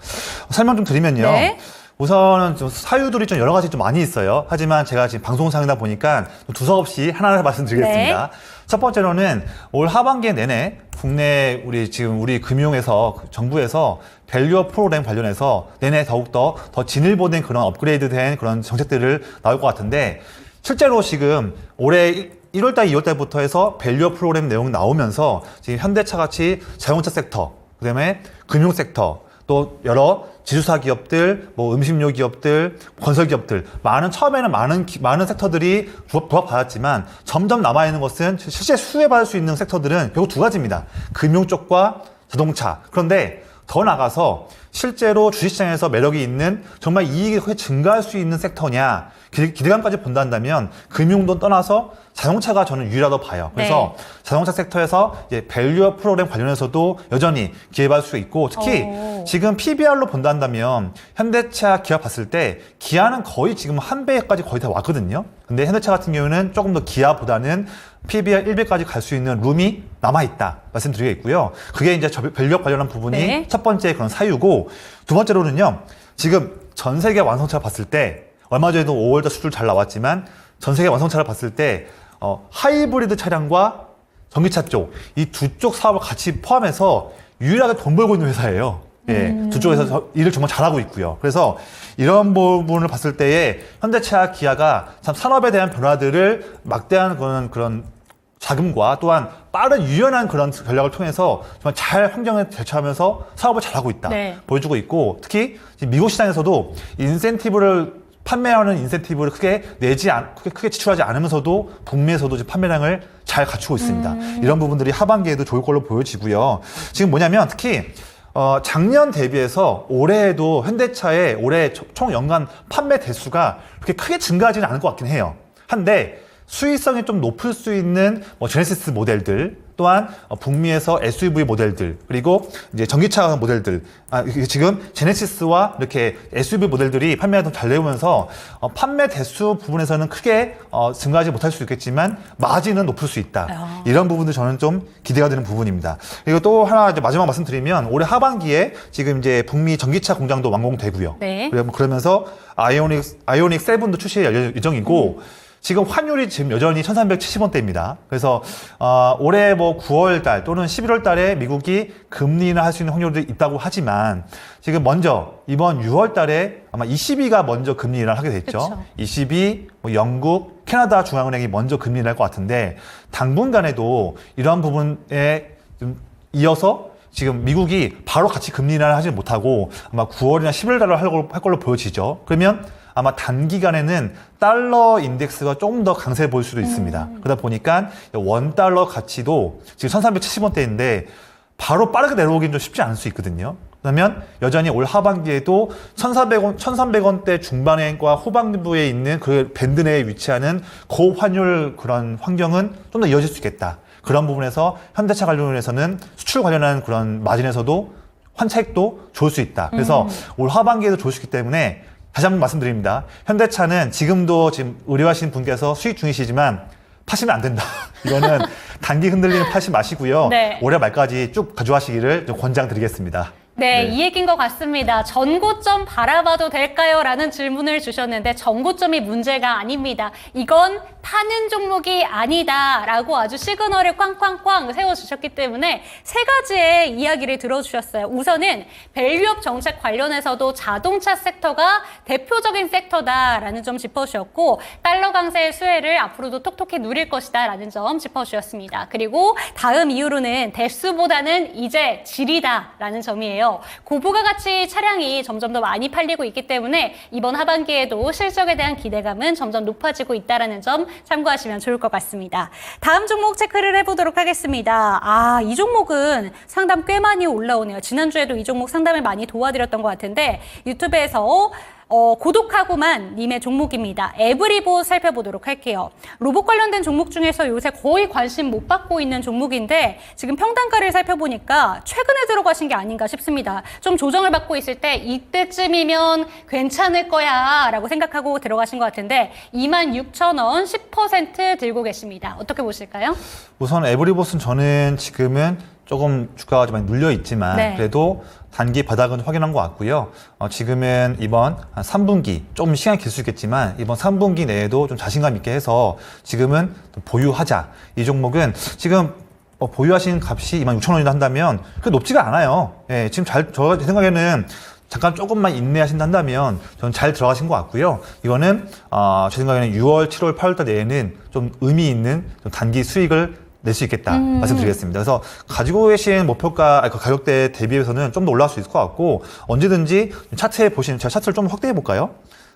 설명 좀 드리면요. 네. 우선은 좀 사유들이 좀 여러 가지 좀 많이 있어요. 하지만 제가 지금 방송상이다 보니까 좀 두서없이 하나하나 말씀드리겠습니다. 네. 첫 번째로는 올 하반기 내내 국내 우리 금융에서 정부에서 밸류업 프로그램 관련해서 내내 더욱더 더 진일보된 그런 업그레이드된 그런 정책들을 나올 것 같은데 실제로 지금 올해 1월달, 2월달부터 해서 밸류업 프로그램 내용이 나오면서 지금 현대차 같이 자동차 sek터, 그다음에 금융 섹터, 또 여러 지주사 기업들, 뭐 음식료 기업들, 건설 기업들, 처음에는 많은 섹터들이 부합받았지만 점점 남아있는 것은 실제 수혜받을 수 있는 섹터들은 결국 두 가지입니다. 금융 쪽과 자동차. 그런데 더 나가서 실제로 주식시장에서 매력이 있는 정말 이익이 크게 증가할 수 있는 섹터냐 기대감까지 본다면 금융도 떠나서 자동차가 저는 유리하다고 봐요. 그래서 네. 자동차 섹터에서 이제 밸류업 프로그램 관련해서도 여전히 기회받을 수 있고 특히 지금 PBR로 본다면 현대차 기아 봤을 때 기아는 거의 지금 한 배까지 거의 다 왔거든요. 근데 현대차 같은 경우는 조금 더 기아보다는 PBR 1배까지 갈 수 있는 룸이 남아있다 말씀드리겠고요. 그게 이제 밸류업 관련한 부분이 네. 첫 번째 그런 사유고 두 번째로는요. 지금 전 세계 완성차 봤을 때 얼마 전에도 5월달 수출 잘 나왔지만 전 세계 완성차를 봤을 때 하이브리드 차량과 전기차 쪽 이 두 쪽 사업을 같이 포함해서 유일하게 돈 벌고 있는 회사예요. 예, 두 쪽에서 일을 정말 잘하고 있고요. 그래서 이런 부분을 봤을 때에 현대차, 기아가 참 산업에 대한 변화들을 막대한 그런 자금과 또한 빠른 유연한 그런 전략을 통해서 정말 잘 환경에 대처하면서 사업을 잘하고 있다. 네. 보여주고 있고 특히 지금 미국 시장에서도 판매하는 인센티브를 크게 지출하지 않으면서도 북미에서도 지금 판매량을 잘 갖추고 있습니다. 이런 부분들이 하반기에도 좋을 걸로 보여지고요. 지금 뭐냐면 특히 작년 대비해서 올해에도 현대차의 올해 총 연간 판매 대수가 그렇게 크게 증가하지는 않을 것 같긴 해요. 한데 수익성이 좀 높을 수 있는 제네시스 모델들 또한 북미에서 SUV 모델들 그리고 이제 전기차 모델들 지금 제네시스와 이렇게 SUV 모델들이 판매가 더 잘 되면서 판매 대수 부분에서는 크게 증가하지 못할 수 있겠지만 마진은 높을 수 있다. 이런 부분도 저는 좀 기대가 되는 부분입니다. 그리고 또 하나 이제 마지막 말씀드리면 올해 하반기에 지금 이제 북미 전기차 공장도 완공되고요. 네. 그러면서 아이오닉 7도 출시할 예정이고 지금 환율이 지금 여전히 1,370원대입니다. 그래서 올해 9월 달 또는 11월 달에 미국이 금리 인하할 수 있는 확률도 있다고 하지만 지금 먼저 이번 6월 달에 아마 ECB가 먼저 금리 인하를 하게 됐죠. 그쵸. ECB, 영국, 캐나다 중앙은행이 먼저 금리 인하할 것 같은데 당분간에도 이러한 부분에 좀 이어서 지금 미국이 바로 같이 금리 인하를 하지 못하고 아마 9월이나 11월 달에 할 걸로 보여지죠. 그러면 아마 단기간에는 달러 인덱스가 조금 더 강세를 보일 수도 있습니다. 그러다 보니까 원달러 가치도 지금 1,370원대인데 바로 빠르게 내려오기는 좀 쉽지 않을 수 있거든요. 그러면 여전히 올 하반기에도 1,300원대 중반과 후반부에 있는 그 밴드 내에 위치하는 고환율 그런 환경은 좀 더 이어질 수 있겠다. 그런 부분에서 현대차 관련해서는 수출 관련한 그런 마진에서도 환차익도 좋을 수 있다. 그래서 올 하반기에도 좋을 수 있기 때문에 다시 한번 말씀드립니다. 현대차는 지금도 지금 의뢰하신 분께서 수익 중이시지만 파시면 안 된다. 이거는 단기 흔들리는 파시 마시고요. 네. 올해 말까지 쭉 가져가시기를 좀 권장드리겠습니다. 네, 네. 이 얘기인 것 같습니다. 전고점 바라봐도 될까요? 라는 질문을 주셨는데 전고점이 문제가 아닙니다. 이건 파는 종목이 아니다 라고 아주 시그널을 꽝꽝꽝 세워주셨기 때문에 세 가지의 이야기를 들어주셨어요. 우선은 밸류업 정책 관련해서도 자동차 섹터가 대표적인 섹터다라는 점 짚어주셨고 달러 강세의 수혜를 앞으로도 톡톡히 누릴 것이다 라는 점 짚어주셨습니다. 그리고 다음 이유로는 대수보다는 이제 질이다 라는 점이에요. 고부가 가치 차량이 점점 더 많이 팔리고 있기 때문에 이번 하반기에도 실적에 대한 기대감은 점점 높아지고 있다는 점 참고하시면 좋을 것 같습니다. 다음 종목 체크를 해보도록 하겠습니다. 이 종목은 상담 꽤 많이 올라오네요. 지난주에도 이 종목 상담을 많이 도와드렸던 것 같은데 유튜브에서 고독하고만 님의 종목입니다. 에브리봇 살펴보도록 할게요. 로봇 관련된 종목 중에서 요새 거의 관심 못 받고 있는 종목인데 지금 평단가를 살펴보니까 최근에 들어가신 게 아닌가 싶습니다. 좀 조정을 받고 있을 때 이때쯤이면 괜찮을 거야 라고 생각하고 들어가신 것 같은데 26,000원 10% 들고 계십니다. 어떻게 보실까요? 우선 에브리봇은 저는 지금은 조금 주가가 좀 많이 눌려 있지만 네. 그래도 단기 바닥은 확인한 것 같고요. 지금은 이번 한 3분기 좀 시간이 길 수 있겠지만 이번 3분기 내에도 좀 자신감 있게 해서 지금은 좀 보유하자. 이 종목은 지금 보유하신 값이 26,000원이라 한다면 그게 높지가 않아요. 예, 지금 제 생각에는 잠깐 조금만 인내하신다 한다면 저는 잘 들어가신 것 같고요. 이거는 제 생각에는 6월, 7월, 8월달 내에는 좀 의미 있는 좀 단기 수익을 낼 수 있겠다 말씀드리겠습니다. 그래서 가지고 계신 목표가 그 가격대 대비해서는 좀 더 올라갈 수 있을 것 같고 언제든지 차트에 보시면 제가 차트를 좀 확대해 볼까요?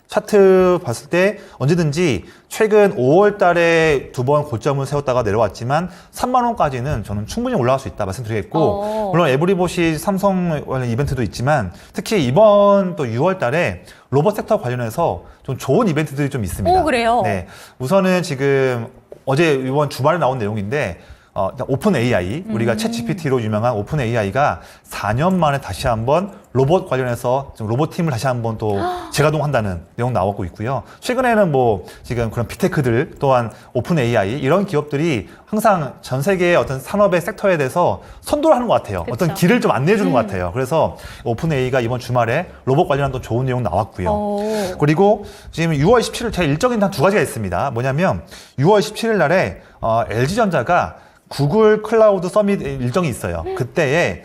차트 봤을 때 언제든지 최근 5월 달에 2번 고점을 세웠다가 내려왔지만 3만 원까지는 저는 충분히 올라갈 수 있다 말씀드리겠고 물론 에브리봇이 삼성 관련 이벤트도 있지만 특히 이번 또 6월 달에 로봇 섹터 관련해서 좀 좋은 이벤트들이 좀 있습니다. 오, 그래요? 네. 우선은 지금 어제 이번 주말에 나온 내용인데 오픈 AI, 우리가 챗 GPT로 유명한 오픈 AI가 4년 만에 다시 한번 로봇 관련해서 좀 로봇 팀을 다시 한번 또 재가동한다는 내용 나오고 있고요. 최근에는 뭐 지금 그런 빅테크들 또한 오픈 AI 이런 기업들이 항상 전 세계의 어떤 산업의 섹터에 대해서 선도를 하는 것 같아요. 그쵸. 어떤 길을 좀 안내해 주는 것 같아요. 그래서 오픈 AI가 이번 주말에 로봇 관련한 또 좋은 내용 나왔고요. 그리고 지금 6월 17일 제 일정이 한 두 가지가 있습니다. 뭐냐면 6월 17일 날에 LG전자가 구글 클라우드 서밋 일정이 있어요. 그때에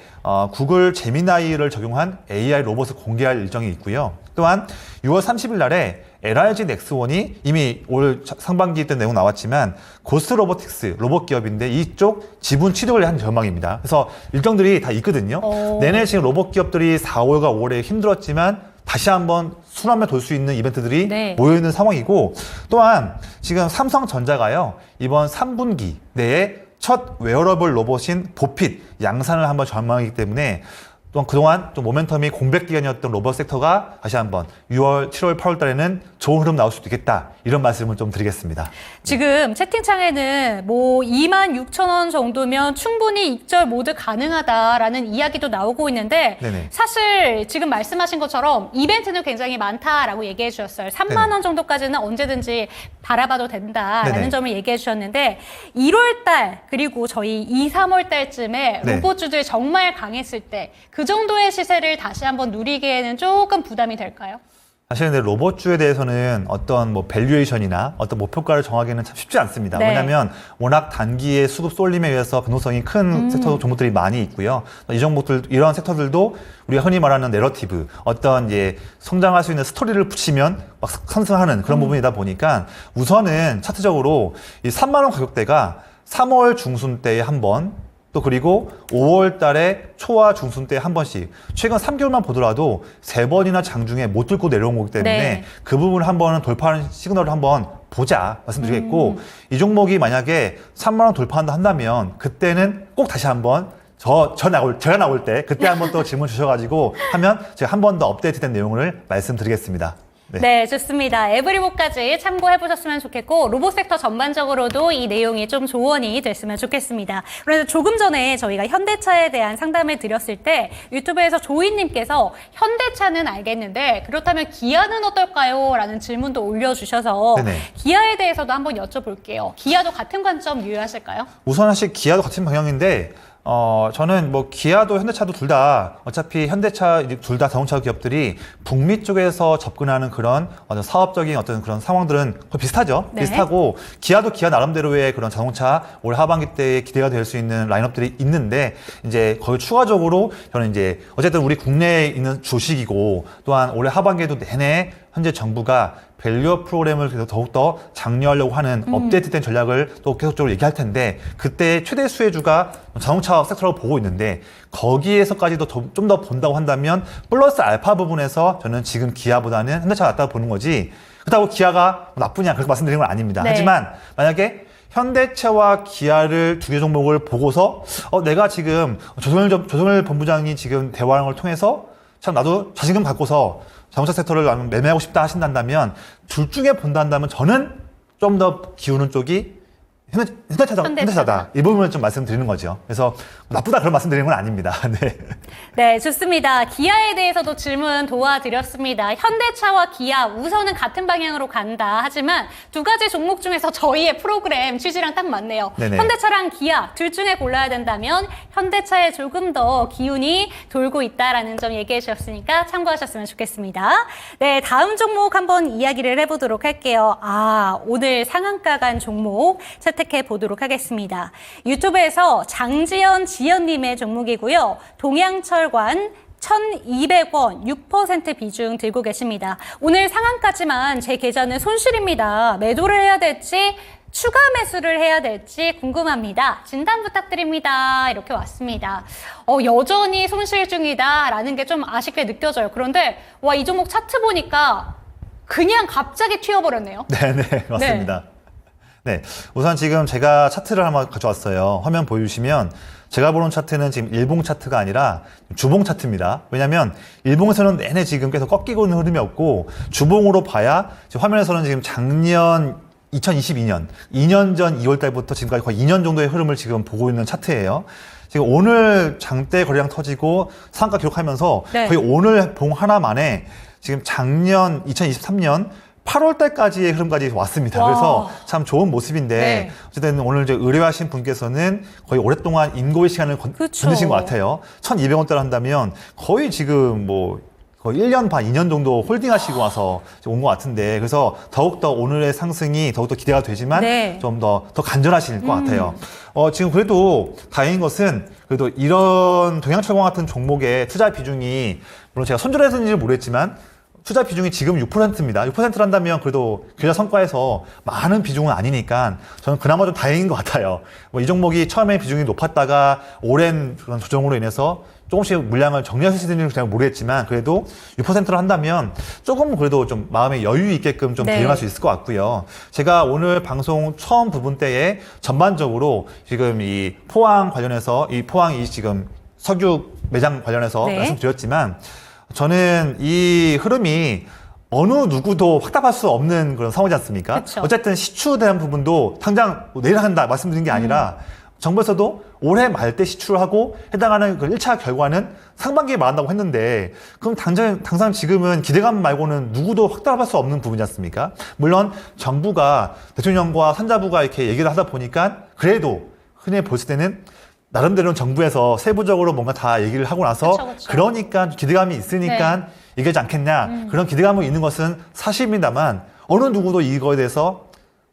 구글 제미나이를 적용한 AI 로봇을 공개할 일정이 있고요. 또한 6월 30일 날에 LRG 넥스원이 이미 올 상반기 때 내용 나왔지만 고스트 로보틱스 로봇 기업인데 이쪽 지분 취득을 한 전망입니다. 그래서 일정들이 다 있거든요. 내내 지금 로봇 기업들이 4, 5월과 5월에 힘들었지만 다시 한번 순환을 돌 수 있는 이벤트들이 네. 모여있는 상황이고 또한 지금 삼성전자가요. 이번 3분기 내에 첫 웨어러블 로봇인 보핏 양산을 한번 전망하기 때문에 또한 그동안 좀 모멘텀이 공백 기간이었던 로봇 섹터가 다시 한번 6월, 7월, 8월 달에는 좋은 흐름 나올 수도 있겠다. 이런 말씀을 좀 드리겠습니다. 지금 채팅창에는 뭐 26,000원 정도면 충분히 익절 모드 가능하다라는 이야기도 나오고 있는데 네네. 사실 지금 말씀하신 것처럼 이벤트는 굉장히 많다라고 얘기해 주셨어요. 3만 원 정도까지는 언제든지 바라봐도 된다라는 네네. 점을 얘기해 주셨는데 1월 달 그리고 저희 2, 3월 달쯤에 네. 로봇주들 정말 강했을 때 그 정도의 시세를 다시 한번 누리기에는 조금 부담이 될까요? 사실 근데 로봇주에 대해서는 어떤 뭐 밸류에이션이나 어떤 목표가를 정하기는 참 쉽지 않습니다. 네. 왜냐하면 워낙 단기의 수급 쏠림에 의해서 변동성이 큰 섹터 종목들이 많이 있고요. 이 종목들 이런 섹터들도 우리가 흔히 말하는 내러티브, 어떤 이제 성장할 수 있는 스토리를 붙이면 막 상승하는 그런 부분이다 보니까 우선은 차트적으로 이 3만 원 가격대가 3월 중순 때에 한 번. 또 그리고 5월 달에 초와 중순 때 한 번씩 최근 3개월만 보더라도 3번이나 장중에 못 뚫고 내려온 거기 때문에 네. 그 부분을 한번 돌파하는 시그널을 한번 보자 말씀드리겠고 이 종목이 만약에 3만 원 돌파한다 한다면 그때는 꼭 다시 한번 제가 나올 때 그때 한번 또 질문 주셔가지고 하면 제가 한 번 더 업데이트된 내용을 말씀드리겠습니다. 네, 좋습니다. 에브리봇까지 참고해보셨으면 좋겠고 로봇 섹터 전반적으로도 이 내용이 좀 조언이 됐으면 좋겠습니다. 그런데 조금 전에 저희가 현대차에 대한 상담을 드렸을 때 유튜브에서 조이님께서 현대차는 알겠는데 그렇다면 기아는 어떨까요? 라는 질문도 올려주셔서 네네. 기아에 대해서도 한번 여쭤볼게요. 기아도 같은 관점 유효하실까요? 우선 사실 기아도 같은 방향인데 저는 뭐 기아도 현대차도 둘 다 어차피 현대차 둘 다 자동차 기업들이 북미 쪽에서 접근하는 그런 어떤 사업적인 어떤 그런 상황들은 거의 비슷하죠. 네. 비슷하고 기아도 기아 나름대로의 그런 자동차 올 하반기 때 기대가 될 수 있는 라인업들이 있는데 이제 거기 추가적으로 저는 이제 어쨌든 우리 국내에 있는 주식이고 또한 올해 하반기에도 내내 현재 정부가 밸류업 프로그램을 더욱더 장려하려고 하는 업데이트된 전략을 또 계속적으로 얘기할 텐데 그때 최대 수혜주가 자동차 섹터라고 보고 있는데 거기에서까지도 좀 더 본다고 한다면 플러스 알파 부분에서 저는 지금 기아보다는 현대차가 낫다고 보는 거지 그렇다고 기아가 나쁘냐 그렇게 말씀드리는 건 아닙니다. 네. 하지만 만약에 현대차와 기아를 두 개 종목을 보고서 내가 지금 조선일 본부장이 지금 대화하는 걸 통해서 참 나도 자신감 갖고서 자동차 섹터를 매매하고 싶다 하신다면 둘 중에 본다면 저는 좀 더 기우는 쪽이 현대차다. 이 부분을 좀 말씀드리는 거죠. 그래서 나쁘다 그런 말씀드리는 건 아닙니다. 네. 네, 좋습니다. 기아에 대해서도 질문 도와드렸습니다. 현대차와 기아 우선은 같은 방향으로 간다. 하지만 두 가지 종목 중에서 저희의 프로그램 취지랑 딱 맞네요. 네네. 현대차랑 기아 둘 중에 골라야 된다면 현대차에 조금 더 기운이 돌고 있다라는 점 얘기해 주셨으니까 참고하셨으면 좋겠습니다. 네, 다음 종목 한번 이야기를 해보도록 할게요. 오늘 상한가 간 종목 채택해 보도록 하겠습니다. 유튜브에서 장지연 지연님의 종목이고요. 동양철관 1,200원 6% 비중 들고 계십니다. 오늘 상한까지만 제 계좌는 손실입니다. 매도를 해야 될지 추가 매수를 해야 될지 궁금합니다. 진단 부탁드립니다. 이렇게 왔습니다. 여전히 손실 중이다라는 게 좀 아쉽게 느껴져요. 그런데 이 종목 차트 보니까 그냥 갑자기 튀어버렸네요. 네, 맞습니다. 네, 우선 지금 제가 차트를 한번 가져왔어요. 화면 보여주시면 제가 보는 차트는 지금 일봉 차트가 아니라 주봉 차트입니다. 왜냐하면 일봉에서는 내내 지금 계속 꺾이고 있는 흐름이 없고 주봉으로 봐야 지금 화면에서는 지금 작년 2022년, 2년 전 2월 달부터 지금까지 거의 2년 정도의 흐름을 지금 보고 있는 차트예요. 지금 오늘 장대 거래량 터지고 상한가 기록하면서 네. 거의 오늘 봉 하나 만에 지금 작년 2023년 8월 달까지의 흐름까지 왔습니다. 와. 그래서 참 좋은 모습인데 네. 어쨌든 오늘 이제 의뢰하신 분께서는 거의 오랫동안 인고의 시간을 그쵸. 건드신 것 같아요. 1,200원대를 한다면 거의 지금 거의 1년 반, 2년 정도 홀딩하시고 와서 온 것 같은데 그래서 더욱더 오늘의 상승이 더욱더 기대가 되지만 네. 좀 더 간절하실 것 같아요. 지금 그래도 다행인 것은 그래도 이런 동양철강 같은 종목의 투자 비중이 물론 제가 손절해서인지 모르겠지만 투자 비중이 지금 6%입니다. 6%를 한다면 그래도 계좌 성과에서 많은 비중은 아니니까 저는 그나마 좀 다행인 것 같아요. 이 종목이 처음에 비중이 높았다가 오랜 그런 조정으로 인해서 조금씩 물량을 정리할 수 있는지는 잘 모르겠지만 그래도 6%를 한다면 조금 그래도 좀 마음에 여유 있게끔 좀 네. 대응할 수 있을 것 같고요. 제가 오늘 방송 처음 부분 때에 전반적으로 지금 이 포항 관련해서 이 포항이 지금 석유 매장 관련해서 네. 말씀드렸지만 저는 이 흐름이 어느 누구도 확답할 수 없는 그런 상황이지 않습니까? 그쵸. 어쨌든 시추에 대한 부분도 당장 내일 한다 말씀드린 게 아니라 정부에서도 올해 말 때 시추를 하고 해당하는 그 1차 결과는 상반기에 말한다고 했는데 그럼 당장 지금은 기대감 말고는 누구도 확답할 수 없는 부분이지 않습니까? 물론 정부가 대통령과 산자부가 이렇게 얘기를 하다 보니까 그래도 흔히 볼 때는 나름대로 정부에서 세부적으로 뭔가 다 얘기를 하고 나서 그쵸. 그러니까 기대감이 있으니까 이기지 않겠냐 그런 기대감이 있는 것은 사실입니다만 어느 누구도 이거에 대해서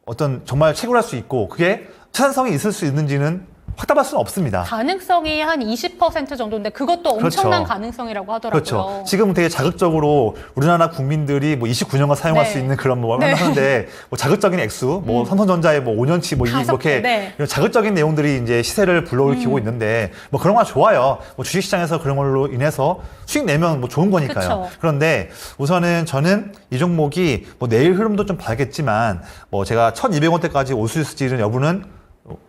어떤 정말 채굴할 수 있고 그게 찬성이 있을 수 있는지는 확답할 수는 없습니다. 가능성이 한 20% 정도인데 그것도 엄청난 그렇죠. 가능성이라고 하더라고요. 그렇죠. 지금 되게 자극적으로 우리나라 국민들이 29년간 사용할 네. 수 있는 그런 네. 하는데 자극적인 액수, 삼성전자의 5년치 개, 네. 이런 자극적인 내용들이 이제 시세를 불러일으키고 있는데 그런 거 좋아요. 주식시장에서 그런 걸로 인해서 수익 내면 좋은 거니까요. 그쵸. 그런데 우선은 저는 이 종목이 내일 흐름도 좀 봐야겠지만 제가 1,200원대까지 올 수 있을지는 여부는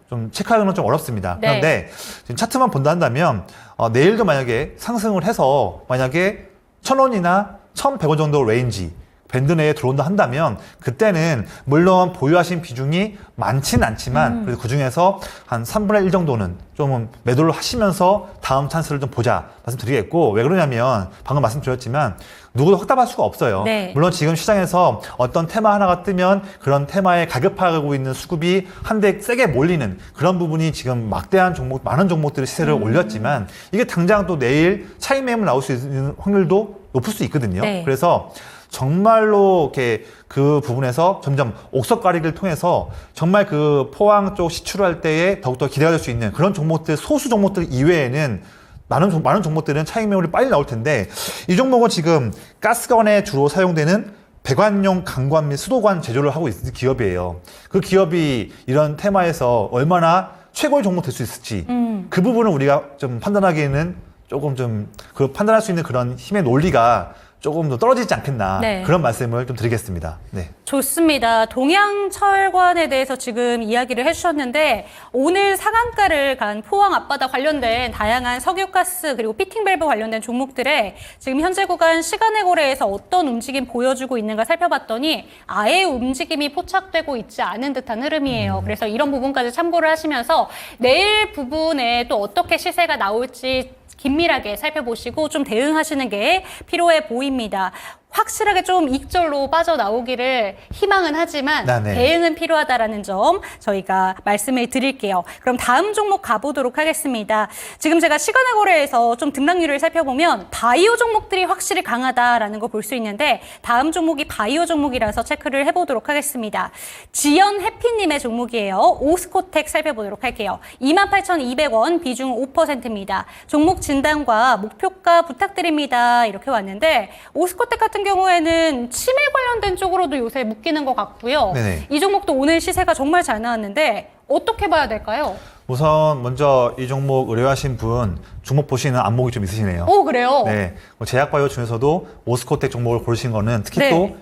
좀 체크하기는 좀 어렵습니다. 네. 그런데 지금 차트만 본다면 내일도 만약에 상승을 해서 만약에 1,000원이나 1,100원 정도 레인지 밴드 내에 들어온다 한다면 그때는 물론 보유하신 비중이 많지는 않지만 그래도 그중에서 한 3분의 1 정도는 좀 매도를 하시면서 다음 찬스를 좀 보자 말씀드리겠고 왜 그러냐면 방금 말씀드렸지만 누구도 확답할 수가 없어요. 네. 물론 지금 시장에서 어떤 테마 하나가 뜨면 그런 테마에 가격화하고 있는 수급이 한데 세게 몰리는 그런 부분이 지금 막대한 종목, 많은 종목들의 시세를 올렸지만 이게 당장 또 내일 차익 매물 나올 수 있는 확률도 높을 수 있거든요. 네. 그래서 정말로 이렇게 그 부분에서 점점 옥석 가리기를 통해서 정말 그 포항 쪽 시추를 할 때에 더욱더 기대가 될 수 있는 그런 종목들, 소수 종목들 이외에는 많은 종목들은 차익 매물이 빨리 나올 텐데 이 종목은 지금 가스관에 주로 사용되는 배관용 강관 및 수도관 제조를 하고 있는 기업이에요. 그 기업이 이런 테마에서 얼마나 최고의 종목 될 수 있을지 그 부분을 우리가 좀 판단하기에는 조금 좀 그 판단할 수 있는 그런 힘의 논리가 조금 더 떨어지지 않겠나 네. 그런 말씀을 좀 드리겠습니다. 네. 좋습니다. 동양철관에 대해서 지금 이야기를 해주셨는데 오늘 상한가를 간 포항 앞바다 관련된 다양한 석유가스 그리고 피팅밸브 관련된 종목들의 지금 현재 구간 시간의 거래에서 어떤 움직임 보여주고 있는가 살펴봤더니 아예 움직임이 포착되고 있지 않은 듯한 흐름이에요. 그래서 이런 부분까지 참고를 하시면서 내일 부분에 또 어떻게 시세가 나올지 긴밀하게 살펴보시고 좀 대응하시는 게 필요해 보입니다. 확실하게 좀 익절로 빠져나오기를 희망은 하지만 네. 대응은 필요하다라는 점 저희가 말씀을 드릴게요. 그럼 다음 종목 가보도록 하겠습니다. 지금 제가 시간의 거래에서 좀 등락률을 살펴보면 바이오 종목들이 확실히 강하다라는 거 볼 수 있는데 다음 종목이 바이오 종목이라서 체크를 해보도록 하겠습니다. 지연 해피님의 종목이에요. 오스코텍 살펴보도록 할게요. 28,200원 비중 5%입니다. 종목 진단과 목표가 부탁드립니다. 이렇게 왔는데 오스코텍 같은 경우에는 치매 관련된 쪽으로도 요새 묶이는 것 같고요. 네네. 이 종목도 오늘 시세가 정말 잘 나왔는데 어떻게 봐야 될까요? 우선 먼저 이 종목 의뢰하신 분 종목 보시는 안목이 좀 있으시네요. 오, 그래요? 네. 제약바이오 중에서도 오스코텍 종목을 고르신 거는 특히 네. 또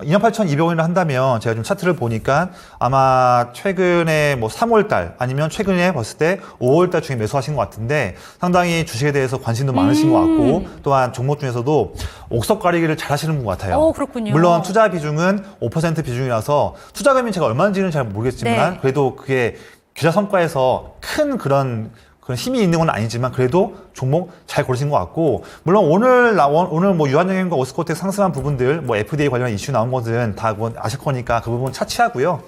28,200원이라 한다면 제가 좀 차트를 보니까 아마 최근에 뭐 3월달 아니면 최근에 봤을 때 5월달 중에 매수하신 것 같은데 상당히 주식에 대해서 관심도 많으신 것 같고 또한 종목 중에서도 옥석 가리기를 잘 하시는 것 같아요. 오, 그렇군요. 물론 투자 비중은 5% 비중이라서 투자금이 제가 얼마인지는 잘 모르겠지만 네. 그래도 그게 계좌 성과에서 큰 그런 힘이 있는 건 아니지만 그래도 종목 잘 고르신 것 같고 물론 오늘 뭐 유한영행과 오스코텍 상승한 부분들 뭐 FDA 관련 이슈 나온 것은 다 그건 아실 거니까 그 부분 차치하고요.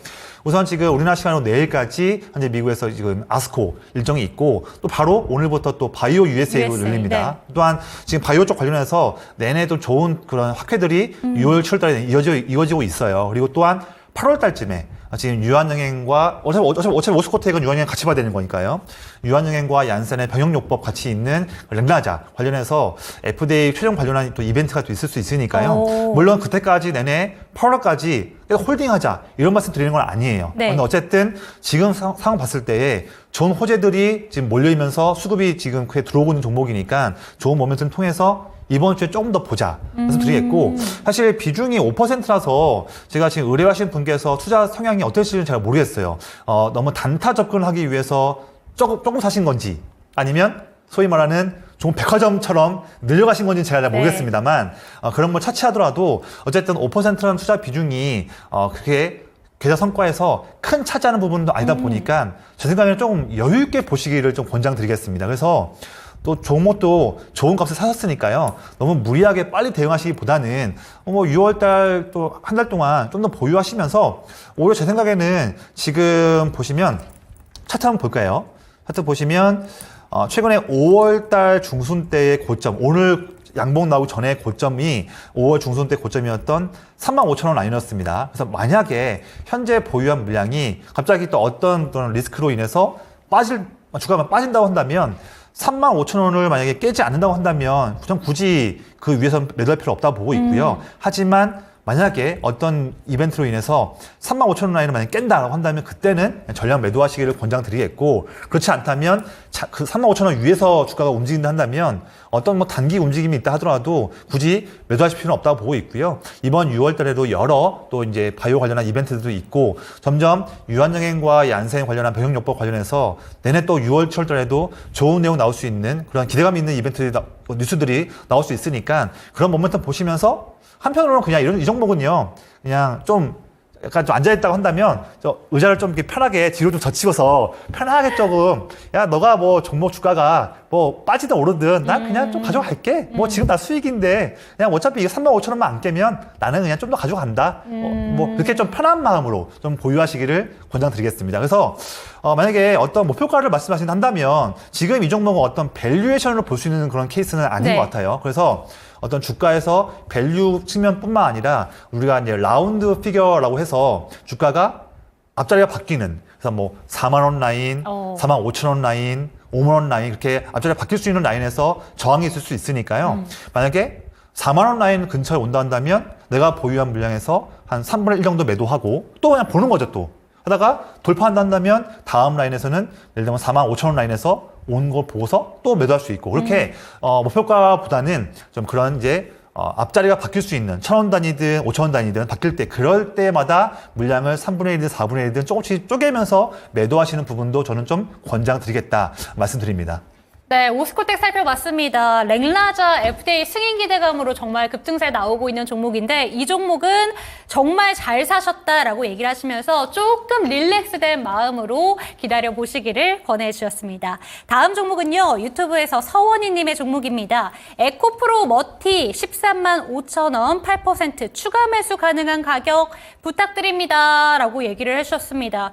우선 지금 우리나라 시간으로 내일까지 현재 미국에서 지금 아스코 일정이 있고 또 바로 오늘부터 또 바이오 USA로 USA, 열립니다. 또한 지금 바이오 쪽 관련해서 내내 또 좋은 그런 학회들이 6월, 7월 달에 이어지고 있어요. 그리고 또한 8월 달쯤에 지금 유한영행과 어차피 오스코텍은 유한영행 같이 봐야 되는 거니까요. 유한영행과 얀센의 병역요법 같이 있는 렘나자 관련해서 FDA 최종 관련한 또 이벤트가 또 있을 수 있으니까요. 오. 물론 그때까지 내내 8월까지 홀딩하자 이런 말씀 드리는 건 아니에요. 네. 근데 어쨌든 지금 상황 봤을 때에 좋은 호재들이 지금 몰려오면서 수급이 지금 그에 들어오고 있는 종목이니까 좋은 모멘텀 통해서 이번 주에 조금 더 보자 말씀드리겠고 사실 비중이 5%라서 제가 지금 의뢰하신 분께서 투자 성향이 어떨지는 잘 모르겠어요. 너무 단타 접근을 하기 위해서 조금 사신 건지 아니면 소위 말하는 좀 백화점처럼 늘려가신 건지는 제가 잘 모르겠습니다만 그런 걸 차치하더라도 어쨌든 5%라는 투자 비중이 그게 계좌 성과에서 큰 차지하는 부분도 아니다 보니까 제 생각에는 조금 여유 있게 보시기를 좀 권장드리겠습니다. 그래서 또 종목도 좋은 값에 사셨으니까요. 너무 무리하게 빨리 대응하시기보다는 뭐 6월달 또 한 달 동안 좀 더 보유하시면서 오히려 제 생각에는 지금 보시면 차트 한번 볼까요? 차트 보시면 최근에 5월달 중순 때의 고점, 오늘 양봉 나오기 전에 고점이 5월 중순 때 고점이었던 35,000원 라인이었습니다. 그래서 만약에 현재 보유한 물량이 갑자기 또 어떤 리스크로 인해서 주가가 빠진다고 한다면 35,000원을 만약에 깨지 않는다고 한다면 굳이 그 위에서 매도할 필요 없다고 보고 있고요. 하지만 만약에 어떤 이벤트로 인해서 35,000원 라인을 만약에 깬다고 한다면 그때는 전량 매도하시기를 권장드리겠고 그렇지 않다면 그 35,000원 위에서 주가가 움직인다 한다면 어떤 뭐 단기 움직임이 있다 하더라도 굳이 매도하실 필요는 없다고 보고 있고요. 이번 6월 달에도 여러 또 이제 바이오 관련한 이벤트들도 있고 점점 유한영행과 얀센 관련한 병역요법 관련해서 내내 또 6월, 7월 달에도 좋은 내용 나올 수 있는 그런 기대감 있는 뉴스들이 나올 수 있으니까 그런 모멘텀 보시면서 한편으로는 그냥 이 종목은요, 그냥 좀 약간 좀 앉아있다고 한다면, 의자를 좀 이렇게 편하게 뒤로 좀 젖히고서 편하게 조금, 야, 너가 뭐 종목 주가가 뭐 빠지든 오르든 나 그냥 좀 가져갈게. 뭐 지금 나 수익인데, 그냥 어차피 이게 35,000원만 안 깨면 나는 그냥 좀 더 가져간다. 뭐 그렇게 좀 편한 마음으로 좀 보유하시기를 권장드리겠습니다. 그래서, 만약에 어떤 목표가를 말씀하신다면 지금 이 종목은 어떤 밸류에이션으로 볼 수 있는 그런 케이스는 아닌 네. 것 같아요. 그래서 어떤 주가에서 밸류 측면뿐만 아니라 우리가 이제 라운드 피겨라고 해서 주가가 앞자리가 바뀌는 그래서 뭐 4만 원 라인, 4만 5천 원 라인, 5만 원 라인 그렇게 앞자리가 바뀔 수 있는 라인에서 저항이 있을 수 있으니까요. 만약에 4만 원 라인 근처에 온다 한다면 내가 보유한 물량에서 한 3분의 1 정도 매도하고 또 그냥 보는 거죠 또. 하다가 돌파한다 한다면 다음 라인에서는 예를 들면 4만 5천 원 라인에서 온 걸 보고서 또 매도할 수 있고 그렇게 목표가보다는 좀 그런 이제 앞자리가 바뀔 수 있는 1,000원 단위든 5,000원 단위든 바뀔 때 그럴 때마다 물량을 3분의 1이든 4분의 1이든 조금씩 쪼개면서 매도하시는 부분도 저는 좀 권장드리겠다 말씀드립니다. 네, 오스코텍 살펴봤습니다. 랭라자 FDA 승인 기대감으로 정말 급등세 나오고 있는 종목인데 이 종목은 정말 잘 사셨다라고 얘기를 하시면서 조금 릴렉스된 마음으로 기다려보시기를 권해주셨습니다. 다음 종목은요, 유튜브에서 서원희님의 종목입니다. 에코프로 머티 13만 5천 원 8% 추가 매수 가능한 가격 부탁드립니다. 라고 얘기를 해주셨습니다.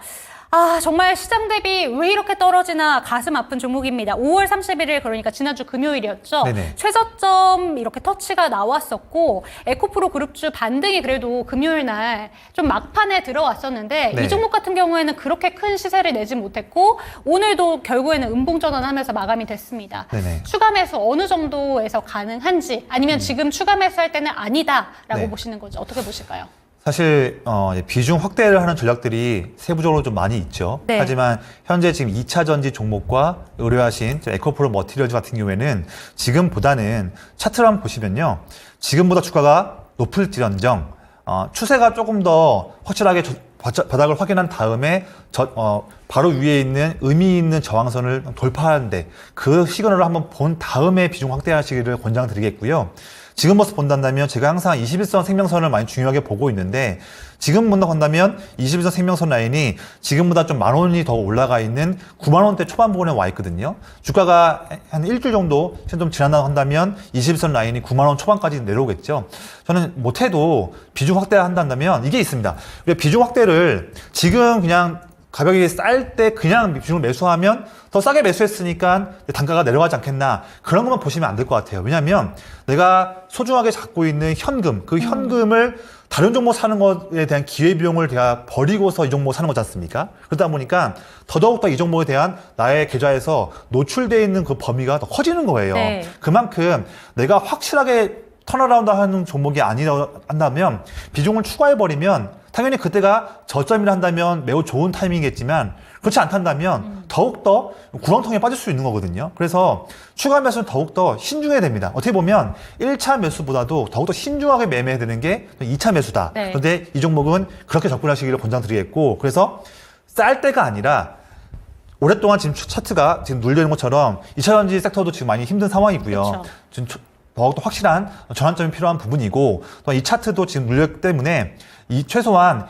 정말 시장 대비 왜 이렇게 떨어지나 가슴 아픈 종목입니다. 5월 31일 그러니까 지난주 금요일이었죠. 네네. 최저점 이렇게 터치가 나왔었고 에코프로 그룹주 반등이 그래도 금요일 날 좀 막판에 들어왔었는데 네. 이 종목 같은 경우에는 그렇게 큰 시세를 내지 못했고 오늘도 결국에는 음봉전환하면서 마감이 됐습니다. 네네. 추가 매수 어느 정도에서 가능한지 아니면 지금 추가 매수할 때는 아니다라고 네. 보시는 거죠. 어떻게 보실까요? 사실 비중 확대를 하는 전략들이 세부적으로 좀 많이 있죠. 네. 하지만 현재 지금 2차 전지 종목과 의뢰하신 에코프로 머티리얼즈 같은 경우에는 지금보다는 차트를 한번 보시면요. 지금보다 주가가 높을지언정 추세가 조금 더 확실하게 바닥을 확인한 다음에 바로 위에 있는 의미 있는 저항선을 돌파하는데 그 시그널을 한번 본 다음에 비중 확대하시기를 권장드리겠고요. 지금 모습 본다면 제가 항상 21선 생명선을 많이 중요하게 보고 있는데 지금 본다면 21선 생명선 라인이 지금보다 좀 10,000원이 더 올라가 있는 90,000원대 초반 부분에 와 있거든요. 주가가 한 일주일 정도 좀 지난다고 한다면 21선 라인이 90,000원 초반까지 내려오겠죠. 저는 못해도 비중 확대를 한다면 이게 있습니다. 비중 확대를 지금 그냥 가격이 쌀 때 그냥 비중을 매수하면 더 싸게 매수했으니까 단가가 내려가지 않겠나 그런 것만 보시면 안 될 것 같아요. 왜냐하면 내가 소중하게 갖고 있는 현금 그 현금을 다른 종목 사는 것에 대한 기회비용을 내가 버리고서 이 종목 사는 거지 않습니까? 그러다 보니까 더더욱더 이 종목에 대한 나의 계좌에서 노출되어 있는 그 범위가 더 커지는 거예요. 네. 그만큼 내가 확실하게 턴어라운드 하는 종목이 아니라고 한다면 비중을 추가해버리면 당연히 그때가 저점이라 한다면 매우 좋은 타이밍이겠지만 그렇지 않단다면 더욱더 구렁텅이에 빠질 수 있는 거거든요. 그래서 추가 매수는 더욱더 신중해야 됩니다. 어떻게 보면 1차 매수보다도 더욱더 신중하게 매매해야 되는 게 2차 매수다. 네. 그런데 이 종목은 그렇게 접근하시기를 권장드리겠고 그래서 쌀 때가 아니라 오랫동안 지금 차트가 지금 눌려 있는 것처럼 2차 전지 섹터도 지금 많이 힘든 상황이고요. 그렇죠. 지금 더욱더 확실한 전환점이 필요한 부분이고 또 이 차트도 지금 눌렸기 때문에 이 최소한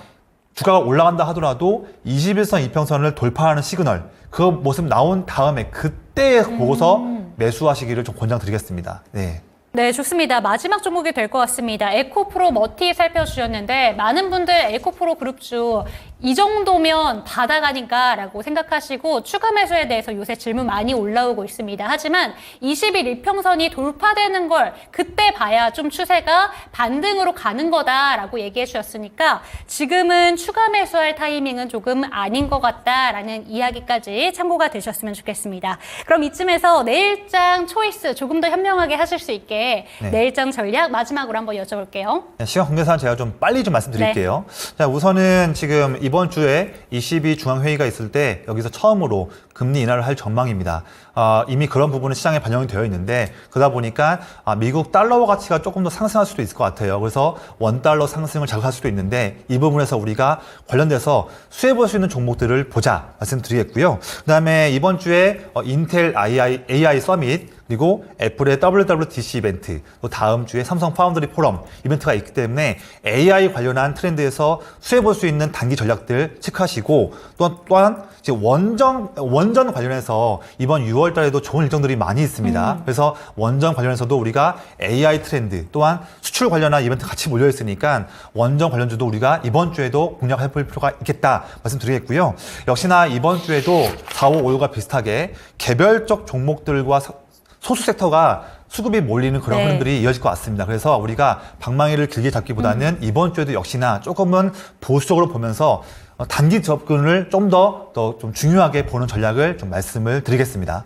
주가가 올라간다 하더라도 21선 이평선을 돌파하는 시그널 그 모습 나온 다음에 그때 보고서 매수하시기를 좀 권장드리겠습니다. 네. 네, 좋습니다. 마지막 종목이 될 것 같습니다. 에코프로 머티 살펴주셨는데 많은 분들 에코프로 그룹주 이 정도면 바닥 아닌가라고 생각하시고 추가 매수에 대해서 요새 질문 많이 올라오고 있습니다. 하지만 20일 이평선이 돌파되는 걸 그때 봐야 좀 추세가 반등으로 가는 거다라고 얘기해 주셨으니까 지금은 추가 매수할 타이밍은 조금 아닌 것 같다라는 이야기까지 참고가 되셨으면 좋겠습니다. 그럼 이쯤에서 내일장 초이스 조금 더 현명하게 하실 수 있게 네. 내일장 전략 마지막으로 한번 여쭤볼게요. 시간 관계상 제가 좀 빨리 좀 말씀드릴게요. 자, 우선은 지금 이번 주에 ECB 중앙회의가 있을 때 여기서 처음으로 금리 인하를 할 전망입니다. 이미 그런 부분은 시장에 반영이 되어 있는데 그러다 보니까 미국 달러 가치가 조금 더 상승할 수도 있을 것 같아요. 그래서 원달러 상승을 자극할 수도 있는데 이 부분에서 우리가 관련돼서 수혜볼 수 있는 종목들을 보자 말씀드리겠고요. 그다음에 이번 주에 인텔 AI 서밋 그리고 애플의 WWDC 이벤트, 또 다음 주에 삼성 파운드리 포럼 이벤트가 있기 때문에 AI 관련한 트렌드에서 수혜볼 수 있는 단기 전략들 체크하시고 또한 이제 원전 관련해서 이번 6월 달에도 좋은 일정들이 많이 있습니다. 그래서 원전 관련해서도 우리가 AI 트렌드 또한 수출 관련한 이벤트 같이 몰려 있으니까 원전 관련주도 우리가 이번 주에도 공략해 볼 필요가 있겠다 말씀드리겠고요. 역시나 이번 주에도 4, 5, 5가 비슷하게 개별적 종목들과 소수 섹터가 수급이 몰리는 그런 네. 흐름들이 이어질 것 같습니다. 그래서 우리가 방망이를 길게 잡기보다는 이번 주에도 역시나 조금은 보수적으로 보면서 단기 접근을 좀 더 좀 중요하게 보는 전략을 좀 말씀을 드리겠습니다.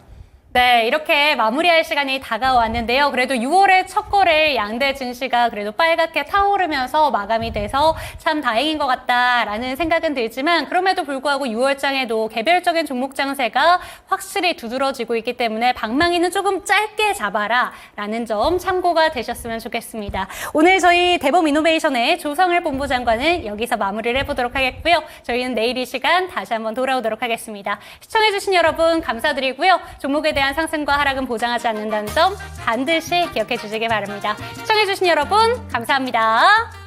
네, 이렇게 마무리할 시간이 다가왔는데요. 그래도 6월의 첫 거래일 양대 증시가 그래도 빨갛게 타오르면서 마감이 돼서 참 다행인 것 같다라는 생각은 들지만 그럼에도 불구하고 6월장에도 개별적인 종목 장세가 확실히 두드러지고 있기 때문에 방망이는 조금 짧게 잡아라 라는 점 참고가 되셨으면 좋겠습니다. 오늘 저희 대범 이노베이션의 조성을 본부장관은 여기서 마무리를 해보도록 하겠고요. 저희는 내일 이 시간 다시 한번 돌아오도록 하겠습니다. 시청해주신 여러분 감사드리고요. 종목에 대한 상승과 하락은 보장하지 않는다는 점 반드시 기억해 주시기 바랍니다. 시청해주신 여러분 감사합니다.